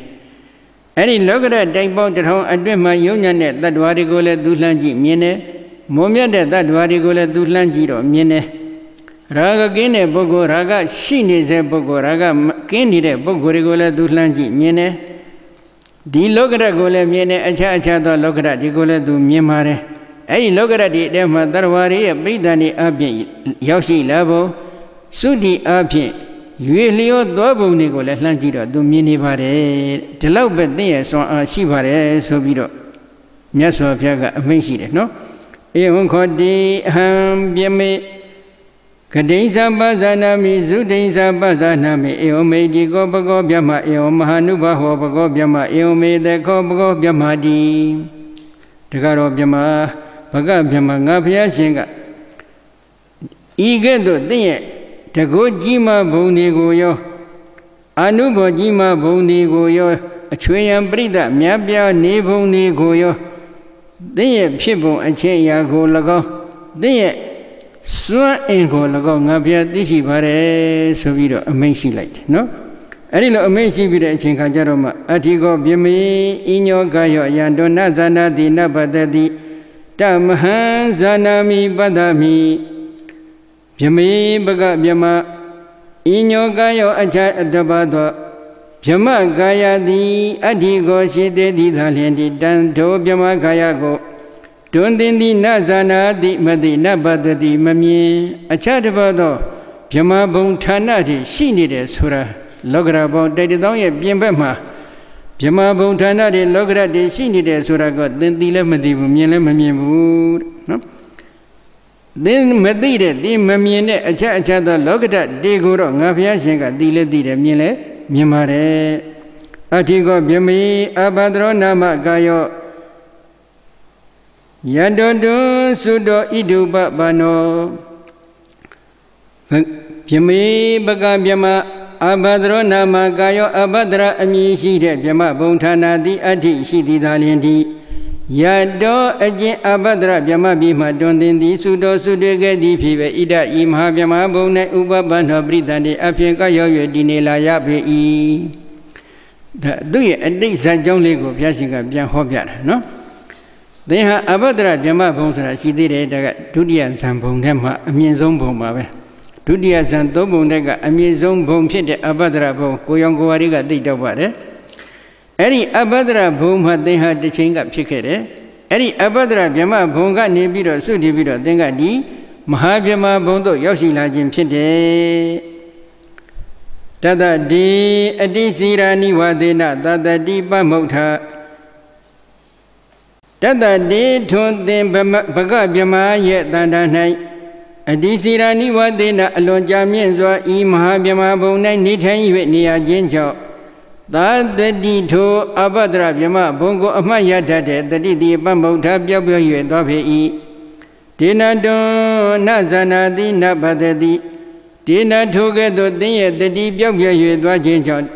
Any Logada, tight bound at home, I dream my union at that Warigola Dulanji, Mene, Momia that Warigola Dulanjiro, Mene. Raga Gene, Bogo, Raga, Shinize, Bogo, Raga, Kendide, Bogorigola Dulanji, Mene. Di Logada Gole Miene, Acha, Logada, di Gole du Miemare. Any Logada di Dema Darwari, Bridani Abi, Yoshi Labo, Sudi Abi, Yuelio Dobo Nicola Langira, du Minibare, the Laubet there, so Shivare, so Vido. Miaso Piaga, Messi, no? Eon Codi, Ham, Biame, Kadinsa Bazanami, Zudinsa Bazanami, Eome di Gobago Biama, Eomahanuba Hobago Biama, Eome the Gobago Biamadi, the Garo Biama, Baga Biama, Gapia Singa. Eager the good Jima Boni Goyo, Anubo Jima Boni Goyo, a Chuyan Brida, Miabia, Neboni Goyo, the people and Chaya go lago, the Swan and go lago, Nabia, this is very so amazing light, no? A little amazing with a Chinkajaroma, Atigo Bimi, in your Gayo, Yandona Zana di Nabadadi, Tamahan Zanami Badami. Bimi Baga Biama, in your Gayo Aja Dabado, Biama Gaya di Adigo, she did Italian, Dan to Biama Gayago. Don't di Nazana di Madina Bada di Mami, a Chatabado, Biama Bontanati, she needed Sura, Logra Bon, they don't yet Biambama. Biama Bontanati, Logra di she needed Sura got, then the Lemadi, Mami, then Madida, the Mamine, a Chachada, Logata, de Guru, Navia Shinga, Dile Dide, Mile, Mimare, Atigo Biami, Abadro Nama Gayo. Yadodo Sudo Iduba Bano Biami Baga Biama Abadro Nama Gayo Abadra Amishi Biama Bontana di Adi Shidi Dalindi Yado Aji Abadra Biama Bima Dondindi Sudo Sudega di Pive Ida Imha Biama Bona Uba Bano Britani Apienka Yoyo Dinela Yabe Do you at least a John Lego Piasinga Bian Hobiat, no? They have Abadra Biama Bonsra, she did it, Dudia and Sambon Dema, a Mienzon Bomba. Dudia and Dobonega, a Mienzon Bom Pit, Abadra Bo, Koyongo Ariga did about it. Any Abadra Bom had they had the chain up chicken, Any Abadra Biama Bonga Nebido, Sudibido, Denga di, Mahabiama Bondo, Yoshi Lajim Chinde. Tada di, a disira niwa dena, Dada di Bamota. Tada de told them Baga Biama yet than that night. A disira niwa dena alone Jamianzwa, E. Mahabiama Bona, Nitan Yetnia Genjo. That the dito Abadra Biama Bongo Amaya Dade, the Didi Bambo Tabia Dobe. Dina do Nazana di Nabadadi. Dina together the Dibia Genjo.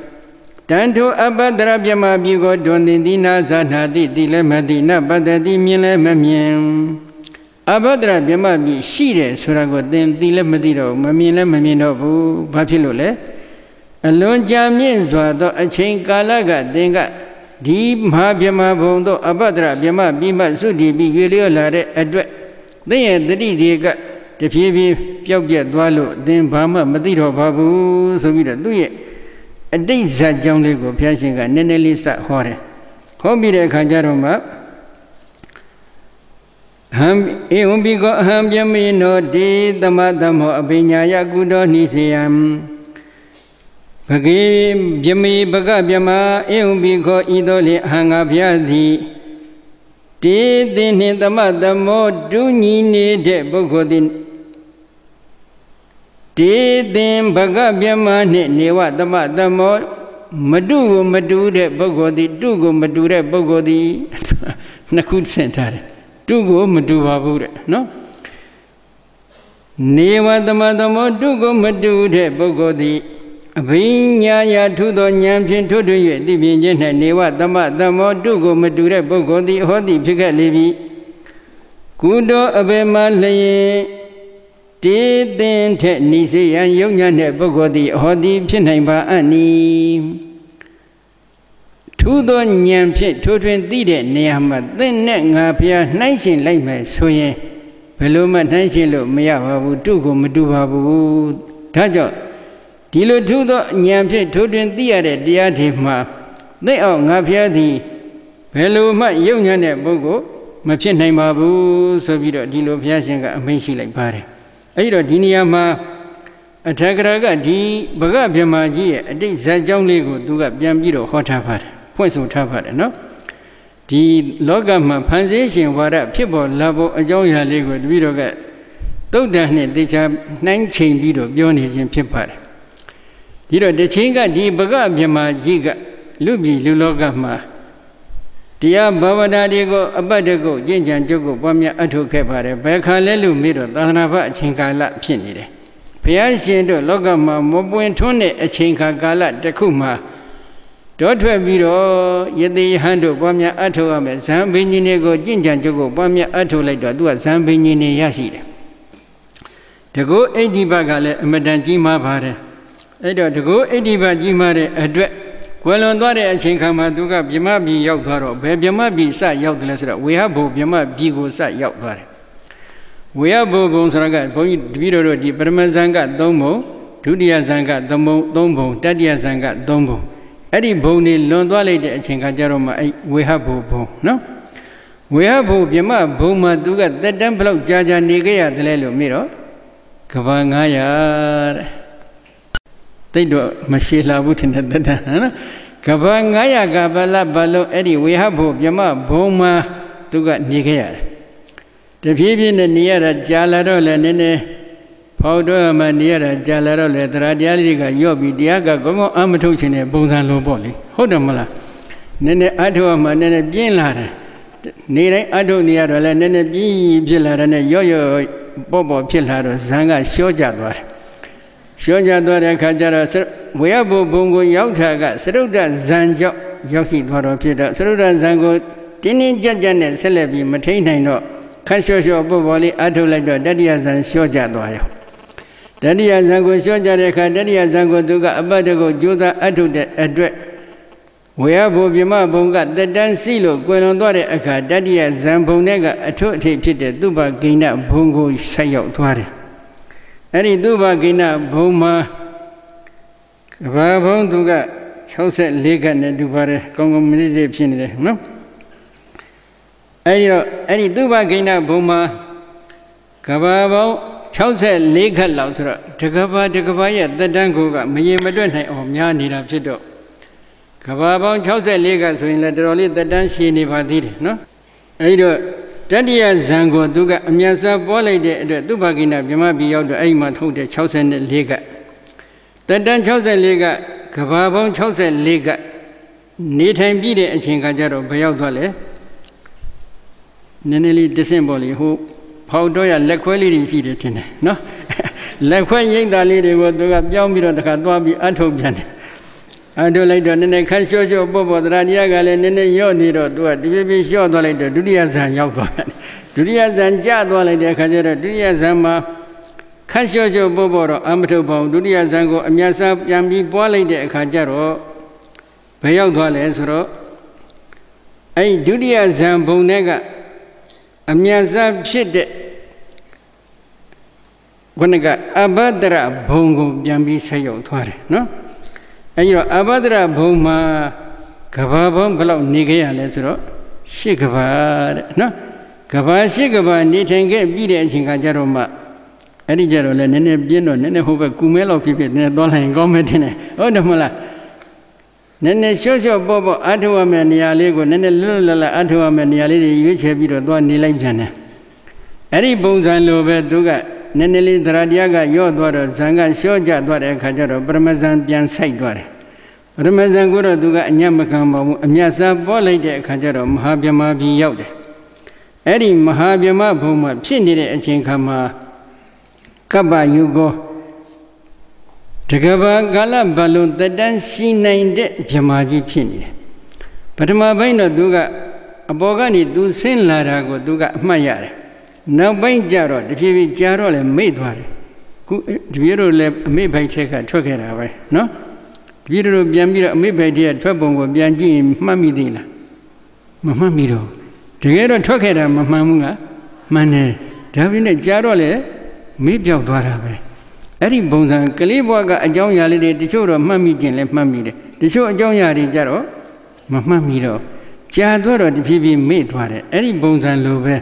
Tanto Abadra Biama Bigo Dondina Zana di Dilemadina Badadi Mile Mamien Abadra Biama bi Shire Surago then Dilemadido Mamila Mamino Papilole Alone Jamin Zwado a chain Kalaga Denga Deep Mabiama Bondo Abadra Biama Bima Sudi Bivilio Lare Adwet. Then the Diga the Pibi Piogia Dwalo then Bama Madiro Babu Subida do it. A day sat John Lego Piasinga, Nenelisa Hore. Hobby Kajaroma Ham Eumbigo Hambiamino de the Madamo Abinya Yagudo Nisiam Pagi Jimmy Bagabiama Eumbigo Idoli Hangabiadi Did then the Madamo Duni de Bogodin. Did them Bagabiama Newa the Madamo Madu de Bogodi, Dugo Madure Bogodi Nakud Center. Dugo Maduva, no? Newa the Madamo Dugo Madu de Bogodi. Abinya ya to the Yampian to do you, Division and Newa the Madamo Dugo Madure Bogodi, Hodi Piga Levi. Kudo Abema Lay. Did then Nisi and Yungan Bogodi, Hodi Pinaiba Ani Tudo Nyampi, Totwin Dide, Neama, then Nangapia, nice in Lame, Soye, Peluma, Nansilo, Meabu, Tugo, Madubabu, Tajo, Tilo Tudo Nyampi, Totwin Diade, Diatima, they all Napia di Peluma, Yungan Bogo, Mapinaibabu, Sobito, Dilo Piasinga, Macy like Pare. Airo Diniama Atagraga di Baga Biamaji, a day Zajon Lego, Duga Biambiro, Hotapar, points of Tapar, no? The Logama Panzation, what up, people, Labo, a Joya Lego, Vidoga, သုတ်တန်နဲ့တေချာနှိုင်းချိန်ပြီးတော့ပြောနေခြင်းဖြစ်ပါတယ်ဒီတော့တစ်ချိန်ကဒီဘဂဗြဟ္မာကြီးကလူပြည်လူလောကမှာတရားဘာဝနာတွေကိုအပတ်တကုတ်ကျင့်ကြံကြုတ်ကိုပွားများအထောက်ခဲ့ပါတယ်ဘယ်ခါလဲလို့မေးတော့သာသနာ့ဘအချိန်ကာလဖြစ်နေတယ်ဘုရားရှင်တို့လောကမှာမပွင့်ထွန်းတဲ့အချိန်ကာလတစ်ခုမှာတော့ထွက်ပြီးတော့ယသိယဟန်တို့ပွားများအထောက်ရမယ်ဇံဘိညာဉ်တွေကိုကျင့်ကြံကြုတ်ကိုပွားများအထောက်လိုက်တော့သူကဇံဘိညာဉ်တွေရရှိတယ်တကုတ်အိဋ္ဌိဘကလည်းအမတန်ကြီးမားပါတယ်အဲ့တော့တကုတ်အိဋ္ဌိဘကြီးမားတဲ့အတွက်ကွယ်လွန်သွားတဲ့အချိန်ခါမှာသူကဗြဟ္မပြည်ရောက်သွားတော့ဘယ်ဗြဟ္မပြည်စရောက်တယ်လဲဆိုတော့ဝေဟဘုံဗြဟ္မပြည်ကိုစရောက်သွားတယ်ဝေဟဘုံဘုံဆိုတာကဘုန်းကြီးတပည့်တော်တို့ဒီပရမဇန်က3ဘုံဒုတိယဇန်က3ဘုံတတိယဇန်က3ဘုံအဲ့ဒီဘုံတွေလွန်သွားလိုက်တဲ့အချိန်ခါကျတော့မှအဲ့ဝေဟဘုံဘုံနော်ဝေဟဘုံဗြဟ္မဘုံမှာသူကတက်တန်းဘလောက်ကြာနေခဲ့ရတယ်လဲလို့မေးတော့ကဘာ900တဲ့တိတ်တော့မရှိလာဘူးထင်တယ်တက်တန်းနော်ကဘာ900ကဘလဘလုံးအဲ့ဒီဝေဟဘုံဗြဟ္မဘုံမှာသူကနေခဲ့ရတယ်တဖြည်းဖြည်းနဲ့နေရတာကြာလာတော့လည်းနည်းနည်းဖောက်တော့မှနေရတာကြာလာတော့လေတရားတရားလေးတွေကရော့ပြီးတရားကကောင်းကောင်းအမထုတ်ခြင်းနဲ့ပုံစံလိုပေါ့လေဟုတ်တယ်မလားနည်းနည်းအထုတ်မှနည်းနည်းပြင်းလာတယ်နေတိုင်းအထုတ်နေရတော့လည်းနည်းနည်းပြင်းဖြစ်လာတဲ့နဲ့ရော့ပေါ့ဖြစ်လာတော့ဇံကလျှော့ကျသွားတယ်လျှော့ကျသွားတဲ့အခါကျတော့ဝေယဘုံဘုံကိုရောက်တာကစရုဒ္ဒဇံကြောင့်ရောက်ရှိသွားတော့ဖြစ်တော့စရုဒ္ဒဇံကိုတင်းတင်းကြပ်ကြပ်နဲ့ဆက်လက်ပြီးမထိန်နိုင်တော့ခက်လျှော့ပေါ့လေးအထုတ်လိုက်တော့တတိယဇံလျှော့ကျသွားရောတတိယဇံကိုလျှော့ကြတဲ့အခါတတိယဇံကိုသူကအပတ်တကုတ်ကြိုးစားအထုတ်တဲ့အတွက်ဝေယဘုံဗြဟ္မဘုံကတက်တန်းစီလို့ကွယ်လွန်သွားတဲ့အခါတတိယဇံဘုံနဲ့ကအထွတ်အထိပ်ဖြစ်တဲ့သုဘဂိဏဘုံကိုဆက်ရောက်သွားတယ်အဲ့ဒီသုဘဂိဏဘုံမှာကဘာဘုံသူက64ခက်နဲ့တူပါတယ်ကောင်းကောင်းမလေးဖြစ်နေတယ်နော်အဲ့ဒီသုဘဂိဏဘုံမှာကဘာဘုံ64ခက်လောက်ဆိုတော့တကဘာရဲ့တက်တန်းကိုကမရင်မတွက်နိုင်အောင်များနေတာဖြစ်တော့ကဘာပေါင်း64ခက်ဆိုရင်လည်းတော်တော်လေးတက်တန်းရှည်နေပါသေးတယ်နော်အဲဒီတော့တတိယဇံကိုသူကအမြတ်စွာပေါ်လိုက်တဲ့အတွက်သုဘဂိဏဗြဟ္မပြည်ရောက်တော့အဲ့ဒီမှာထုတ်တဲ့64ခက်တက်တန်း64ခက်ကဘာပေါင်း64ခက်နေထိုင်ပြီးတဲ့အချိန်ခါကျတော့ဘယ်ရောက်သွားလဲနည်းနည်းလေးတဆင့်ပေါ်လေဟိုဖောက်တော့ရလက်ခွဲလေးတွေရှိတယ်ထင်တယ်နော်လက်ခွဲရိတ်တာလေးတွေကိုသူကပြောင်းပြီးတော့တခါသွားပြီးအထုတ်ပြန်တယ်အထုတ်လိုက်တော့နည်းနည်းခက်လျှော့ပေါ့တရားတရားကလည်းနည်းနည်းရော့နေတော့သူကတဖြည်းဖြည်းလျှော့သွားလိုက်တော့ဒုတိယဇန်ရောက်သွားတယ်ဒုတိယဇန်ကျသွားလိုက်တဲ့အခါကျတော့ဒုတိယဇန်မှာခက်လျှော့ပေါ့တော့အမထုတ်ပါဘူးဒုတိယဇန်ကိုအမြတ်စားပြန်ပြီးပွားလိုက်တဲ့အခါကျတော့ဘယ်ရောက်သွားလဲဆိုတော့အဲ့ဒုတိယဇန်ဘုံနဲ့ကအမြတ်စားဖြစ်တဲ့ခုနကအဘဒရဘုံကိုပြန်ပြီးဆက်ရောက်သွားတယ်နော်အဲဒီတော့အဘဒရဘုံမှာကဘာဘုံဘယ်လောက်နေခဲ့ရလဲဆိုတော့8ကဘာတဲ့နော်ကဘာ8ကဘာနေထိုင်ခဲ့ပြီးတဲ့အချိန်ကကြတော့မှအဲ့ဒီကြတော့လည်းနည်းနည်းပြင်းတော့နည်းနည်းဟိုဘက်ကူမဲလောက်ဖြစ်နည်းနည်းသွားလိုက်ရင်ကောင်းမယ်ထင်တယ်ဟုတ်တယ်မလားနည်းနည်းလျှော့ပေါ့အထောက်အမဲ့နေရာလေးကိုနည်းနည်းလွတ်လပ်အထောက်အမဲ့နေရာလေးတွေရွေးချယ်ပြီးတော့သွားနေလိုက်ပြန်တယ်အဲ့ဒီပုံစံလိုပဲသူကနည်းနည်းလေးသရတရားကရော့သွားတော့ဇံကလျှော့ကျသွားတဲ့အခါကျတော့ပရမဇန်ပြန်ဆိုင်သွားတယ်ပရမဇန်ကိုတော့သူကအညံ့မခံပါဘူးအမြတ်စားပေါ်လိုက်တဲ့အခါကျတော့မဟာဗြဟ္မာပြည်ရောက်တယ်အဲ့ဒီမဟာဗြဟ္မာဘုံမှာဖြစ်နေတဲ့အချိန်ခါမှာကပ္ပယုကောတကဘာကာလဘလုံးတတန်းရှိနိုင်တဲ့ဗြဟ္မာကြီးဖြစ်နေတယ်ပထမပိုင်းတော့သူကအပေါ်ကနေသူဆင်းလာတာကိုသူကအမှတ်ရတယ်နောက်ပိုင်းကျတော့တဖြည်းဖြည်းကြာတော့လည်းမေ့သွားတယ်ခုတပည့်တို့လည်းအမေ့ဘိုက်ထက်ကထွက်ခဲ့တာပဲနော်တပည့်တို့ပြန်ပြီးတော့အမေ့ဘိုက်ထက်ကထွက်ပုံကိုပြန်ကြည့်ရင်မှတ်မိသေးလားမမှတ်မိတော့တကယ်တော့ထွက်ခဲ့တာမမှန်ဘူးလားမှန်တယ်ဒါပြင်းနဲ့ကြာတော့လည်းမေ့ပြောက်သွားတာပဲအဲ့ဒီပုံစံကလေးဘွားကအကြောင်းအရာလေးတွေတချို့တော့မှတ်မိခြင်းလည်းမှတ်မိတယ်တချို့အကြောင်းအရာတွေကြတော့မမှတ်မိတော့ကြာတော့တဖြည်းဖြည်းမေ့သွားတယ်အဲ့ဒီပုံစံလိုပဲ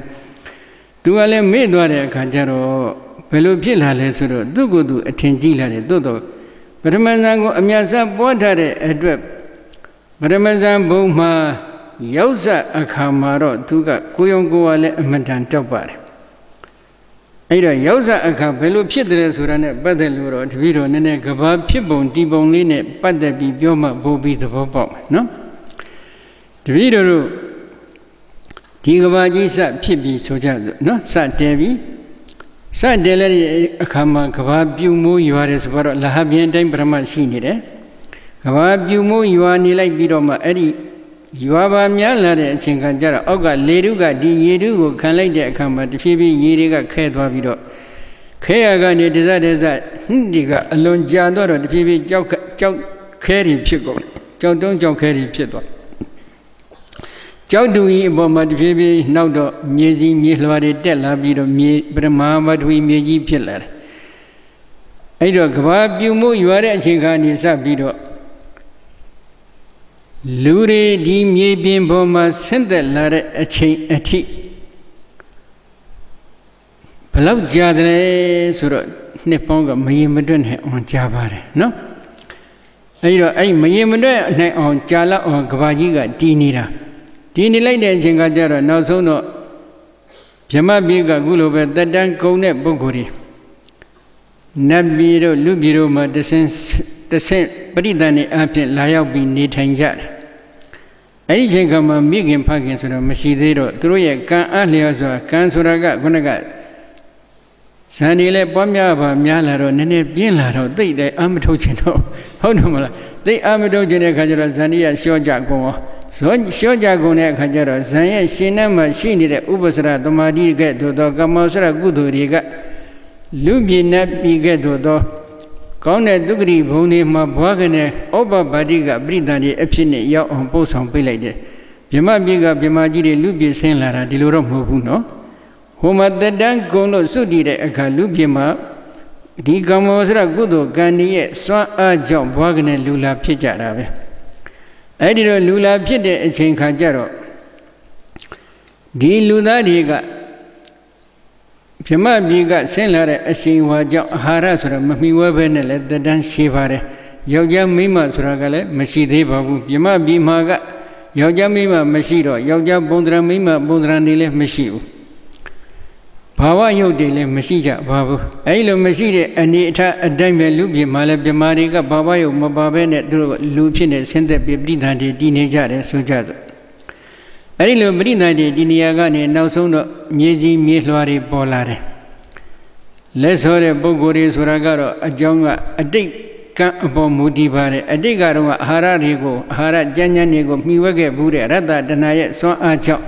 သူကလည်းမေ့သွားတဲ့အခါကျတော့ဘယ်လိုဖြစ်လာလဲဆိုတော့သူ့ကိုယ်သူအထင်ကြီးလာတယ်သို့တော့ပထမဇန်ကိုအမြတ်စားပေါ်ထားတဲ့အတွက်ပထမဇန်ဘုံမှာရောက်စအခါမှာတော့သူကကိုယုံကိုယ်ကလည်းအမှန်တန်တောက်ပါတယ် အဲ့တော့ရောက်စားအခါဘယ်လိုဖြစ်တယ်ဆိုတာနဲ့ပတ်သက်လို့တော့တပည့်တော်နည်းနည်းကဘာဖြစ်ပုံတီပုံလေးနဲ့ပတ်သက်ပြီးပြောမှပို့ပြီးသဘောပေါက်မယ်နော်တပည့်တော်တို့ဒီကဘာကြီးစဖြစ်ပြီးဆိုကြစို့နော်စတဲပြီးစတဲလည်းအခါမှာကဘာပြူမိုးရွာတယ်ဆိုတော့လဟပြင်းအတိုင်းပရမရှိနေတယ်ကဘာပြူမိုးရွာနေလိုက်ပြီးတော့မှအဲ့ဒီရွာပါများလာတဲ့အချိန်ခါကျတော့အောက်ကလေတုကဒီရေတုကိုခံလိုက်တဲ့အခါမှာတဖြည်းဖြည်းရေတွေကခဲသွားပြီးတော့ခဲရကနေတစဒီကအလွန်ကြာတော့တဖြည်းဖြည်းကြောက်ခဲတွေဖြစ်ကုန်ကြောက်တုံးကြောက်ခဲတွေဖြစ်သွားကြောက်တူကြီးအပေါ်မှာတဖြည်းဖြည်းနောက်တော့မြေစီမြေလွှာတွေတက်လာပြီးတော့မြေပရမမထွေမြေကြီးဖြစ်လာတယ်အဲ့တော့ကဘာပြူမိုးရွာတဲ့အချိန်ခါနေစပြီးတော့လူတွေဒီမြေပြင်ပေါ်မှာဆင်းသက်လာတဲ့အချိန်အထိဘယ်လောက်ကြာတယ်ဆိုတော့နှစ်ပေါင်းကမရင်မတွက်နိုင်အောင်ကြာပါတယ်နော်အဲ့တော့အဲ့မရင်မတွက်နိုင်အောင်ကြာလောက်အောင်ကဘာကြီးကတည်နေတာတည်နေလိုက်တဲ့အချိန်ကကျတော့နောက်ဆုံးတော့ဗြဟ္မပြေကခုလိုပဲတက်တန်းကုံတဲ့ပုဂ္ဂိုလ်တွေနတ်ပြည်တို့လူပြည်တို့မှာတဆင့်ပရိသတ်နေအဖြစ်လာရောက်ပြီးနေထိုင်ကြတယ်အဲ့ဒီချိန်ခါမှာမိခင်ဖခင်ဆိုတော့မရှိသေးတော့သူတို့ရဲ့ကံအားလျော်စွာကံဆိုတာကခုနကဇန်ဒီလဲပွားများပါများလာတော့နည်းနည်းပြင်းလာတော့သိတယ်အာမထုတ်ချင်တော့ဟုတ်တယ်မလားသိအာမထုတ်ချင်တဲ့ခါကျတော့ဇန်ဒီကလျှော့ကြကုန်ရောလျှော့ကြကုန်တဲ့အခါကျတော့ဇန်ရဲ့ရှင်နှံမှာရှိနေတဲ့ဥပ္ပစရသမာဓိကဲ့သို့သောကမ္မောစရကုသိုလ်တွေကလူပြည်နဲ့ပြည်ကဲ့သို့သောကောင်းတဲ့ဒုက္ခရိဘုံတွေမှာဘွားကနေဩပပါတိကပရိသတ်တွေအဖြစ်နဲ့ရောက်အောင်ပို့ဆောင်ပေးလိုက်တယ်ဗြဟ္မပြည်ကဗြဟ္မကြီးတွေလူပြည်ဆင်းလာတာဒီလိုတော့မဟုတ်ဘူးနော်ဟိုမှာတက်တန်းကုံလို့စွတ်တည်တဲ့အခါလူပြည်မှာဒီကမ္မောစရကုသိုလ်ကံရဲ့စွမ်းအားကြောင့်ဘွားကနေလူလာဖြစ်ကြတာပဲအဲ့ဒီတော့လူလာဖြစ်တဲ့အချိန်ခါကျတော့ဒီလူသားတွေကဗြဟ္မပြည်ကဆင်းလာတဲ့အရှင်ဝါကြောင့်အာဟာရဆိုတာမမှီဝဲပဲနဲ့လည်းတက်တန်းရှိပါတယ်ယောက်ျားမိန်းမဆိုတာကလည်းမရှိသေးပါဘူးဗြဟ္မပြည်မှာကယောက်ျားမိန်းမမရှိတော့ယောက်ျားပုံသဏ္ဍာန်မိန်းမပုံသဏ္ဍာန်တွေလည်းမရှိဘူးဘာဝရုပ်တွေလည်းမရှိကြပါဘူးအဲဒီလိုမရှိတဲ့အနေအထားအတိုင်းပဲလူပြည်မှာလည်းဗြဟ္မာတွေကဘာဝရုပ်မပါဘဲနဲ့သူတို့လူဖြစ်နေဆင်းသက်ပြီးပရိသတ်တွေတည်နေကြတယ်ဆိုကြဆိုအဲဒီလိုပရိသတ်တွေဒီနေရာကနေနောက်ဆုံးတော့မြေကြီးမြေလွှာတွေပေါ်လာတယ်လက်စောတဲ့ပုဂ္ဂိုလ်တွေဆိုတာကတော့အကြောင်းကအတိတ်ကံအပေါ်မူတည်ပါတယ်အတိတ်ကတော့အာဟာရတွေကိုအာဟာရကြမ်းကြမ်းတွေကိုမှီဝဲခဲ့ဘူးတဲ့ရတ္တတဏရဲ့စွမ်းအားကြောင့်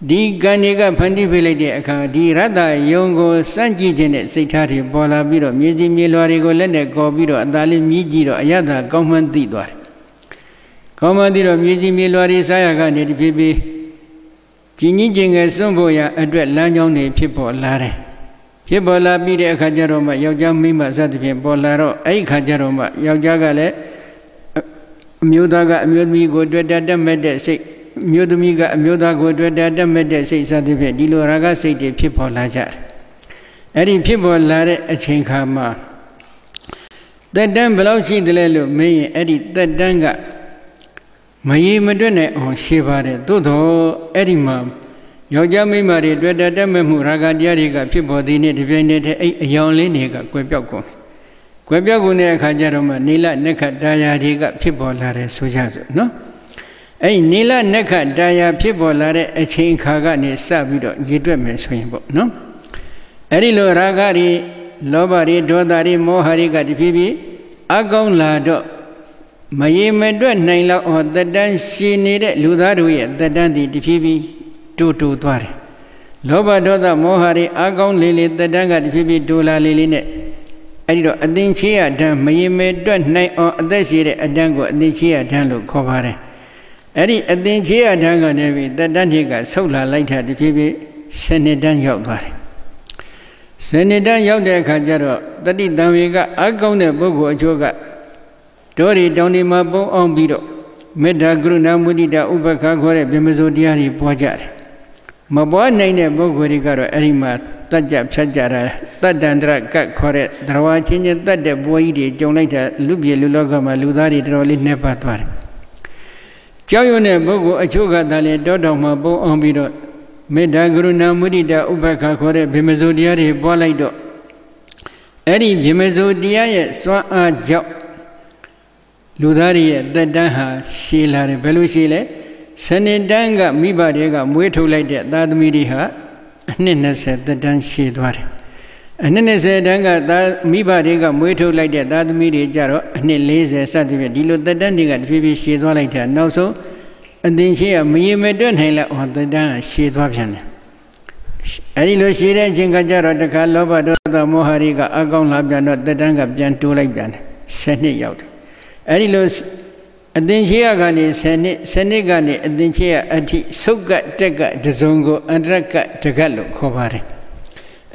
ဒီကံတွေကဖန်တီးပေးလိုက်တဲ့အခါဒီရတ္တယုံကိုစန့်ကြည့်ခြင်းနဲ့စိတ်ထားတွေပေါ်လာပြီးတော့မြေကြီးမြေလွှာတွေကိုလက်နဲ့ကော်ပြီးတော့အသာလေးမြည်ကြည့်တော့အယတ္တကောင်းမှန်းသိသွားတယ်ကောင်းမှန်းသိတော့မြေကြီးမြေလွှာတွေစားရကနေတဖြည်းဖြည်းကြီးကြီးကျယ်ငယ်စွန့်ဖို့ရအတွက်လမ်းကြောင်းတွေဖြစ်ပေါ်လာတယ်ဖြစ်ပေါ်လာပြီးတဲ့အခါကျတော့မှယောက်ျားမိန်းမစသဖြင့်ပေါ်လာတော့အဲ့ဒီခါကျတော့မှယောက်ျားကလည်းအမျိုးသားကအမျိုးသမီးကိုတွေ့တတ်မဲ့တဲ့စိတ်အမျိုးသမီးကအမျိုးသားကိုတွေ့တတ်မဲ့တဲ့စိတ်စသဖြင့်ဒီလိုရာဂစိတ်တွေဖြစ်ပေါ်လာကြတယ်အဲ့ဒီဖြစ်ပေါ်လာတဲ့အချိန်ခါမှာသက်တမ်းဘယ်လောက်ရှိသလဲလို့မေးရင်အဲ့ဒီသက်တမ်းကမရေမတွက်နိုင်အောင်ရှိပါတယ်သို့တော့အဲ့ဒီမှာယောက်ျားမိန်းမတွေတွေ့တတ်မဲ့မှုရာဂတရားတွေကဖြစ်ပေါ်သည်နဲ့ဒီပြိုင်နေတဲ့အဲ့အယောင်လေးတွေကကွယ်ပြောက်ကုန်ကွယ်ပြောက်ကုန်တဲ့အခါကျတော့မှနေလနက္ခတာယာတွေကဖြစ်ပေါ်လာတယ်ဆိုကြစို့နော်အဲ့နေလနက္ခတာယာဖြစ်ပေါ်လာတဲ့အချိန်အခါကနေစပြီးတော့ရည်တွက်မယ်ဆိုရင်ပေါ့နော်အဲ့ဒီလိုရာဂတွေလောဘတွေဒေါသတွေမောဟတွေကတဖြည်းဖြည်းအကောင်းလာတော့မရေမတွက်နိုင်လောက်အောင်တက်တန်းရှင်နေတဲ့လူသားတို့ရဲ့တက်တန်းဒီတဖြည်းဖြည်းတိုးသွားတယ်လောဘဒေါသမောဟတွေအကောင်းလေးတက်တန်းကတဖြည်းဖြည်းတိုးလာလေးနဲ့အဲ့ဒီတော့အသင်္ချေယဓာတ်မရေမတွက်နိုင်အောင်အသက်ရှိတဲ့အတန်းကိုအသင်္ချေယဓာတ်လို့ခေါ်ပါတယ်အဲ့ဒီအသင်္ချေယဓာတ်ကနေပြီးတက်တန်းတွေကဆုတ်လာလိုက်တာတဖြည်းဖြည်းစနစ်တန်းရောက်သွားတယ်စနစ်တန်းရောက်တဲ့အခါကျတော့တတိတံဝေကအကောင်းတဲ့ပုဂ္ဂိုလ်အချို့ကတောတွေတောင်တွေမှာပုံအောင်ပြီးတော့မေတ္တာကရုဏာမုဒိတာဥပ္ပခါခေါ်တဲ့ဗြဟ္မစိုးတရားတွေပွားကြတယ်မပွားနိုင်တဲ့ပုဂ္ဂိုလ်တွေကတော့အဲ့ဒီမှာတတ်ကြဖြတ်ကြတာတတ္တန္တရကတ်ခေါ်တဲ့သရဝချင်းချင်းတတ်တဲ့ဘွားကြီးတွေကြုံလိုက်တာလူပြေလူလောကမှာလူသားတွေတော်တော်လေးနှက်ပတ်သွားတယ်ကြောက်ရွံ့တဲ့ပုဂ္ဂိုလ်အချို့ကသာလေတောတောင်မှာပုံအောင်ပြီးတော့ မေတ္တာကရုဏာမုဒိတာဥပက္ခခေါ်တဲ့ဗြဟ္မစိုရတရားတွေပွားလိုက်တော့အဲ့ဒီဗြဟ္မစိုတရားရဲ့စွမ်းအားကြောင့်လူသားတွေရဲ့သက်တမ်းဟာရှည်လာတယ်ဘယ်လိုရှည်လဲစနေတန်းကမိဘတွေကမွေးထုတ်လိုက်တဲ့သားသမီးတွေဟာအနှစ်20သက်တမ်းရှည်သွားတယ်အနှစ်20တန်းကမိဘတွေကမွေးထုတ်လိုက်တဲ့သားသမီးတွေကြတော့အနှစ်40စသဖြင့်ဒီလိုသက်တမ်းတွေကတဖြည်းဖြည်းရှည်သွားလိုက်တာနောက်ဆုံးအသင်ရှိရမရေမတွက်နိုင်လောက်အောင်သက်တမ်းရှည်သွားပြန်တယ်အဲဒီလိုရှည်တဲ့အချိန်ကကြတော့တခါလောဘဒေါသမောဟတွေကအကောင်းလာပြန်တော့သက်တမ်းကပြန်တိုးလိုက်ပြန်တယ်10နှစ်ရောက်တယ်အဲဒီလိုအသင်ရှိရကနေ10နှစ်ကနေအသင်ရှိရအထိစုတ်ကတက်ကတစုံကိုအန္တရကတကတ်လို့ခေါ်ပါတယ်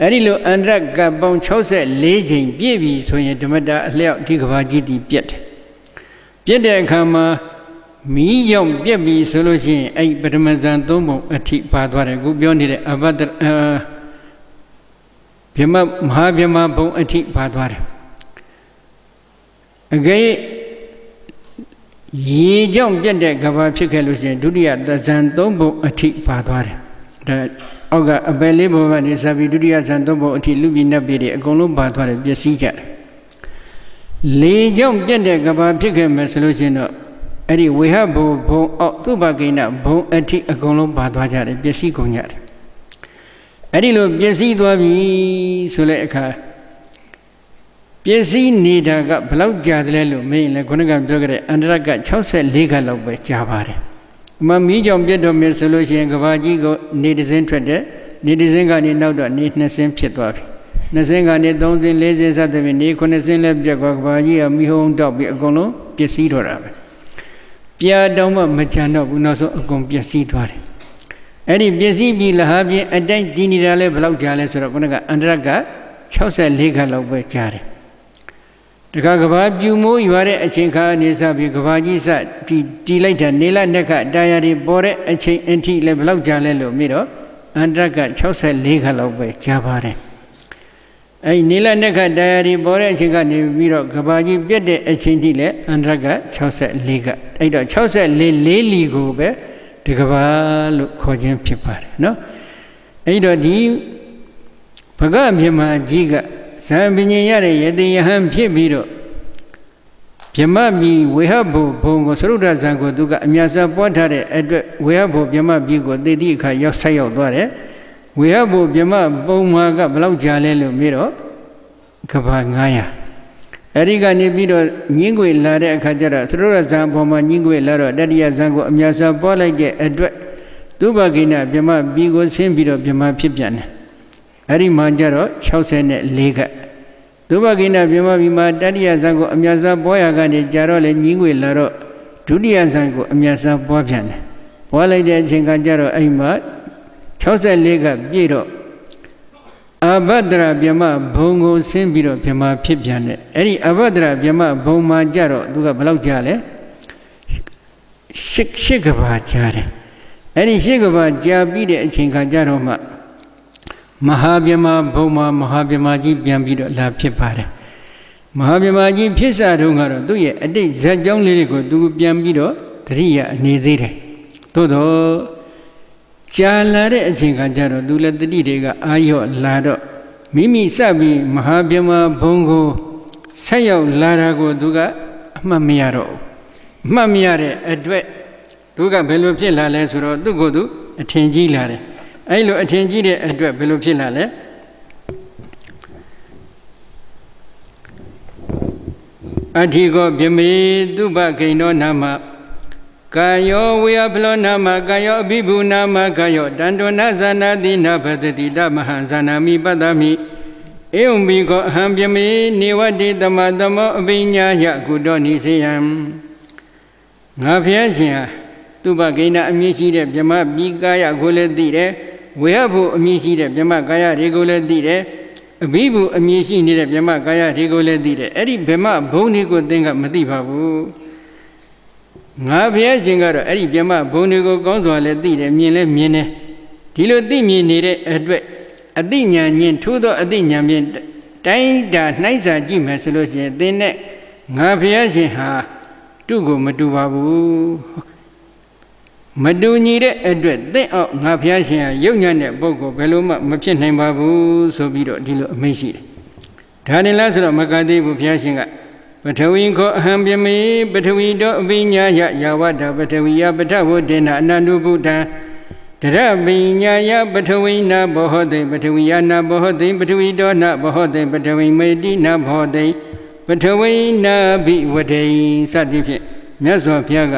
အဲ့ဒီလိုအန္တရကပေါင်း64ချိန်ပြည့်ပြီဆိုရင်ဓမ္မတာအလျောက်ဒီကဘာကြီးတည်ပြတ်တယ်ပြတ်တဲ့အခါမှာမီးကြောင့်ပြတ်ပြီဆိုလို့ရှိရင်အဲ့ပထမဇန်3ပုံအထိပါသွားတယ်ခုပြောနေတဲ့အဘဒ္ဒဗြဟ္မမဟာဗြဟ္မဘုံအထိပါသွားတယ်အကယ်ရေကြောင့်ပြတ်တဲ့ကဘာဖြစ်ခဲ့လို့ရှိရင်ဒုတိယသဇန်3ပုံအထိပါသွားတယ်ဒါအောက်ကအပယ်လေးဘုံကနေစပြီးဒုတိယဇန်3ပုံအထိလူပြည်နတ်ပြည်တွေအကုန်လုံးပါသွားတယ်ပျက်စီးကြတယ်လေကြောင့်ပြတ်တဲ့ကဘာဖြစ်ခဲ့မယ်ဆိုလို့ရှိရင်တော့အဲ့ဒီဝေဟဘုံအောက်သုဘဂိဏဘုံအထိအကုန်လုံးပါသွားကြတယ်ပျက်စီးကုန်ကြတယ်အဲ့ဒီလိုပျက်စီးသွားပြီဆိုတဲ့အခါပျက်စီးနေတာကဘယ်လောက်ကြာတယ်လဲလို့မင်းလည်းခုနကပြောခဲ့တဲ့အန္တရက64ခါလောက်ပဲကြာပါတယ်မမီးကြောင့်ပြတ်တော်မယ်ဆိုလို့ရှိရင်ကဘာကြီးကိုနေတစ်စင်းထွက်တယ်နေတစ်စင်းကနေနောက်တော့နေ2စင်းဖြစ်သွားပြီ2စင်းကနေ3စင်း4စင်းစသဖြင့်နေ9စင်းလည်းပြတ်သွားကဘာကြီးကမိဟုံးတောက်ပြီးအကုန်လုံးပျက်စီးတော့တာပဲပြာတောင်မှမကြံတော့ဘူးနောက်ဆုံးအကုန်ပျက်စီးသွားတယ်အဲ့ဒီပျက်စီးပြီးလဟာပြင်းအတိုင်းတည်နေတာလဲဘယ်လောက်ကြာလဲဆိုတော့ခုနကအန္တရက64ခါလောက်ပဲကြာတယ်တခါကဘာပြူမိုးရွာတဲ့အချိန်ခါနေစပြီးကဘာကြီးစတီလိုက်တာနေလနက်ခတာယာတွေပေါ်တဲ့အချိန်အထိလည်းဘယ်လောက်ကြာလဲလို့မြည်တော့အန္တရက64ခါလောက်ပဲကြာပါတယ်အဲ့နေလနက်ခတာယာတွေပေါ်တဲ့အချိန်ကနေပြီးတော့ကဘာကြီးပြတ်တဲ့အချိန်ထိလည်းအန္တရက64ခအဲ့တော့64လီကိုပဲဒီကဘာလို့ခေါ်ခြင်းဖြစ်ပါတယ်နော်အဲ့တော့ဒီဘဂဗြဟ္မာကြီးကဇံပညင်ရတဲ့ယတိယဟံဖြစ်ပြီးတော့ဗြဟ္မမီဝေဟဘုဘုံကိုသရုဒ္ဓဇံကိုသူကအမြတ်စွာပွားထားတဲ့အတွက်ဝေဟဘုဗြဟ္မပြီကိုသေတိအခါရောက်ဆက်ရောက်သွားတယ်ဝေဟဘုဗြဟ္မပုံမှာကဘယ်လောက်ကြာလဲလို့မေးတော့ကဘာ900အဲဒီကနေပြီးတော့ညင်းခွေလာတဲ့အခါကျတော့သရုဒ္ဓဇံပေါ်မှာညင်းခွေလာတော့တတိယဇံကိုအမြတ်စွာပွားလိုက်တဲ့အတွက်သူဘဂိဏဗြဟ္မပြီကိုဆင်းပြီးတော့ဗြဟ္မဖြစ်ပြန်တယ်အဲ့ဒီမှာကျတော့64ခသုဘဂိဏဗြဟ္မဘီမှာတတိယဇံကိုအမြတ်စွာပွားရကနေကြာတော့လေညီးငွေလာတော့ဒုတိယဇံကိုအမြတ်စွာပွားပြန်တယ်ပွားလိုက်တဲ့အချိန်ကကျတော့အဲ့မှာ64ကပြည့်တော့အဘဒ္ဒရာဗြဟ္မဘုံကိုဆင်းပြီးတော့ဗြဟ္မဖြစ်ပြန်တယ်အဲ့ဒီအဘဒ္ဒရာဗြဟ္မဘုံမှာကျတော့သူကဘယ်လောက်ကြာလဲရှစ်ကဘာကြာတယ်အဲ့ဒီရှစ်ကဘာကြာပြီးတဲ့အချိန်ခါကျတော့မှမဟာဗြဟ္မာဘုံမှာမဟာဗြဟ္မာကြီးပြန်ပြီးတော့လာဖြစ်ပါတယ်မဟာဗြဟ္မာကြီးဖြစ်စားတုန်းကတော့သူ့ရဲ့အတိတ်ဇာတ်ကြောင်းလေးတွေကိုသူပြန်ပြီးတော့တတိယအနေသေးတယ်သို့တော့ကြာလာတဲ့အချိန်ခါကျတော့သူလည်းတတိတွေကအာရော့လာတော့မိမိစပြီးမဟာဗြဟ္မာဘုံကိုဆက်ရောက်လာတာကိုသူကအမှတ်မရတော့ဘူးအမှတ်မရတဲ့အတွက်သူကဘယ်လိုဖြစ်လာလဲဆိုတော့သူ့ကိုယ်သူအထင်ကြီးလာတယ်အဲ့လိုအထင်ကြီးတဲ့အတွက်ဘယ်လိုဖြစ်လာလဲအဋ္ဌိကောဗြဟ္မေသုဘဂိဏောနာမကာယောဝေယဖလောနာမကာယောအဘိဘူနာမကာယောတန္တောနာဇာနာတိနာဘဒတိတမဟံဇာနာမိပတ္တမိဧဝံဘိကောအဟံဗြဟ္မေနေဝတိတမသမောအပိညာယကုတောနိစေယံငါဖျားရှင်ဟာသုဘဂိဏအမည်ရှိတဲ့ဗြဟ္မပိကာယကိုလည်းသိတယ်ဝေဟဘုအမည်ရှိတဲ့ဗြဟ္မကာယတွေကိုလည်းသိတယ်အဘိဘူအမည်ရှိနေတဲ့ဗြဟ္မကာယတွေကိုလည်းသိတယ်အဲ့ဒီဗြဟ္မဘုံတွေကိုသင်ကမသိပါဘူးငါဘုရားရှင်ကတော့အဲ့ဒီဗြဟ္မဘုံတွေကိုကောင်းစွာလည်းသိတယ်မြင်လည်းမြင်တယ်ဒီလိုသိမြင်နေတဲ့အတွက်အသိဉာဏ်ချင်းထိုးသောအသိဉာဏ်ဖြင့်တိုင်းတာနှိုက်စာကြည့်မယ်ဆိုလို့ရှိရင်သင်နဲ့ငါဘုရားရှင်ဟာတူကိုမတူပါဘူး မတူညီတဲ့အတွက်သင့်အောင်ငါဘုရားရှင်ဟာယုတ်ညံ့တဲ့ပုဂ္ဂိုလ်ဘယ်လိုမှမဖြစ်နိုင်ပါဘူးဆိုပြီးတော့ဒီလိုအမိန့်ရှိတယ်ဒါနဲ့လားဆိုတော့မကသေးဘူးဘုရားရှင်ကပထဝီခောအဟံပြမေပထဝီတောအပိညာယယာဝတ္တပထဝီယပထဝဒေနအနန္တုဗုဒ္ဓံတရပိညာယပထဝီနာဘောဟတိပထဝီယနာဘောဟတိပထဝီတောနာဘောဟတိပထဝီမေတိနာဘောဟတိပထဝီနာဘိဝတေစသည်ဖြင့်မြတ်စွာဘုရားက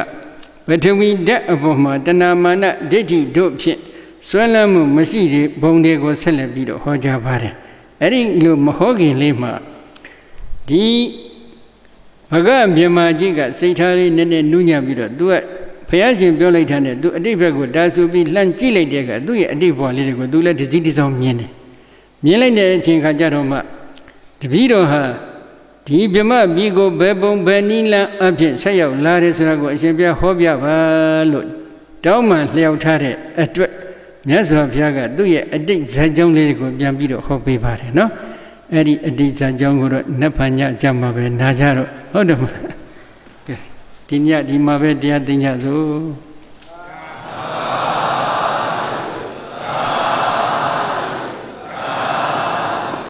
ပထဝီဓာတ်အပေါ်မှာတဏမာနဒိဋ္ဌိတို့ဖြင့်ဆွဲလန်းမှုမရှိတဲ့ဘုံတွေကိုဆက်လက်ပြီးတော့ဟောကြားပါတယ်အဲ့ဒီလိုမဟောခင်လေးမှာဒီဘဂဗြဟ္မာကြီးကစိတ်ထားလေးနည်းနည်းနူးညံ့ပြီးတော့သူကဘုရားရှင်ပြောလိုက်တာနဲ့သူအတိတ်ဘက်ကိုတာဆူပြီးလှမ်းကြည့်လိုက်တဲ့အခါသူ့ရဲ့အတိတ်ဘဝလေးတွေကိုသူလည်းတစည်းတစောင်းမြင်တယ်မြင်လိုက်တဲ့အချိန်ခါကျတော့မှတပည့်တော်ဟာဒီဗြဟ္မပြည်ကိုဘယ်ပုံဘယ်နည်းလမ်းအဖြစ်ဆက်ရောက်လာတယ်ဆိုတာကိုအရှင်ဘုရားဟောပြပါလို့တောင်းပန်လျှောက်ထားတဲ့အတွက်မြတ်စွာဘုရားကသူ့ရဲ့အတိတ်ဇာတ်ကြောင်းလေးတွေကိုပြန်ပြီးတော့ဟောပေးပါတယ်နော်အဲ့ဒီအတိတ်ဇာတ်ကြောင်းကိုတော့နတ်ဖန်ညကြမှာပဲနာကြတော့ဟုတ်တယ်မလားကဲဒီညဒီမှာပဲတရားသိညစို့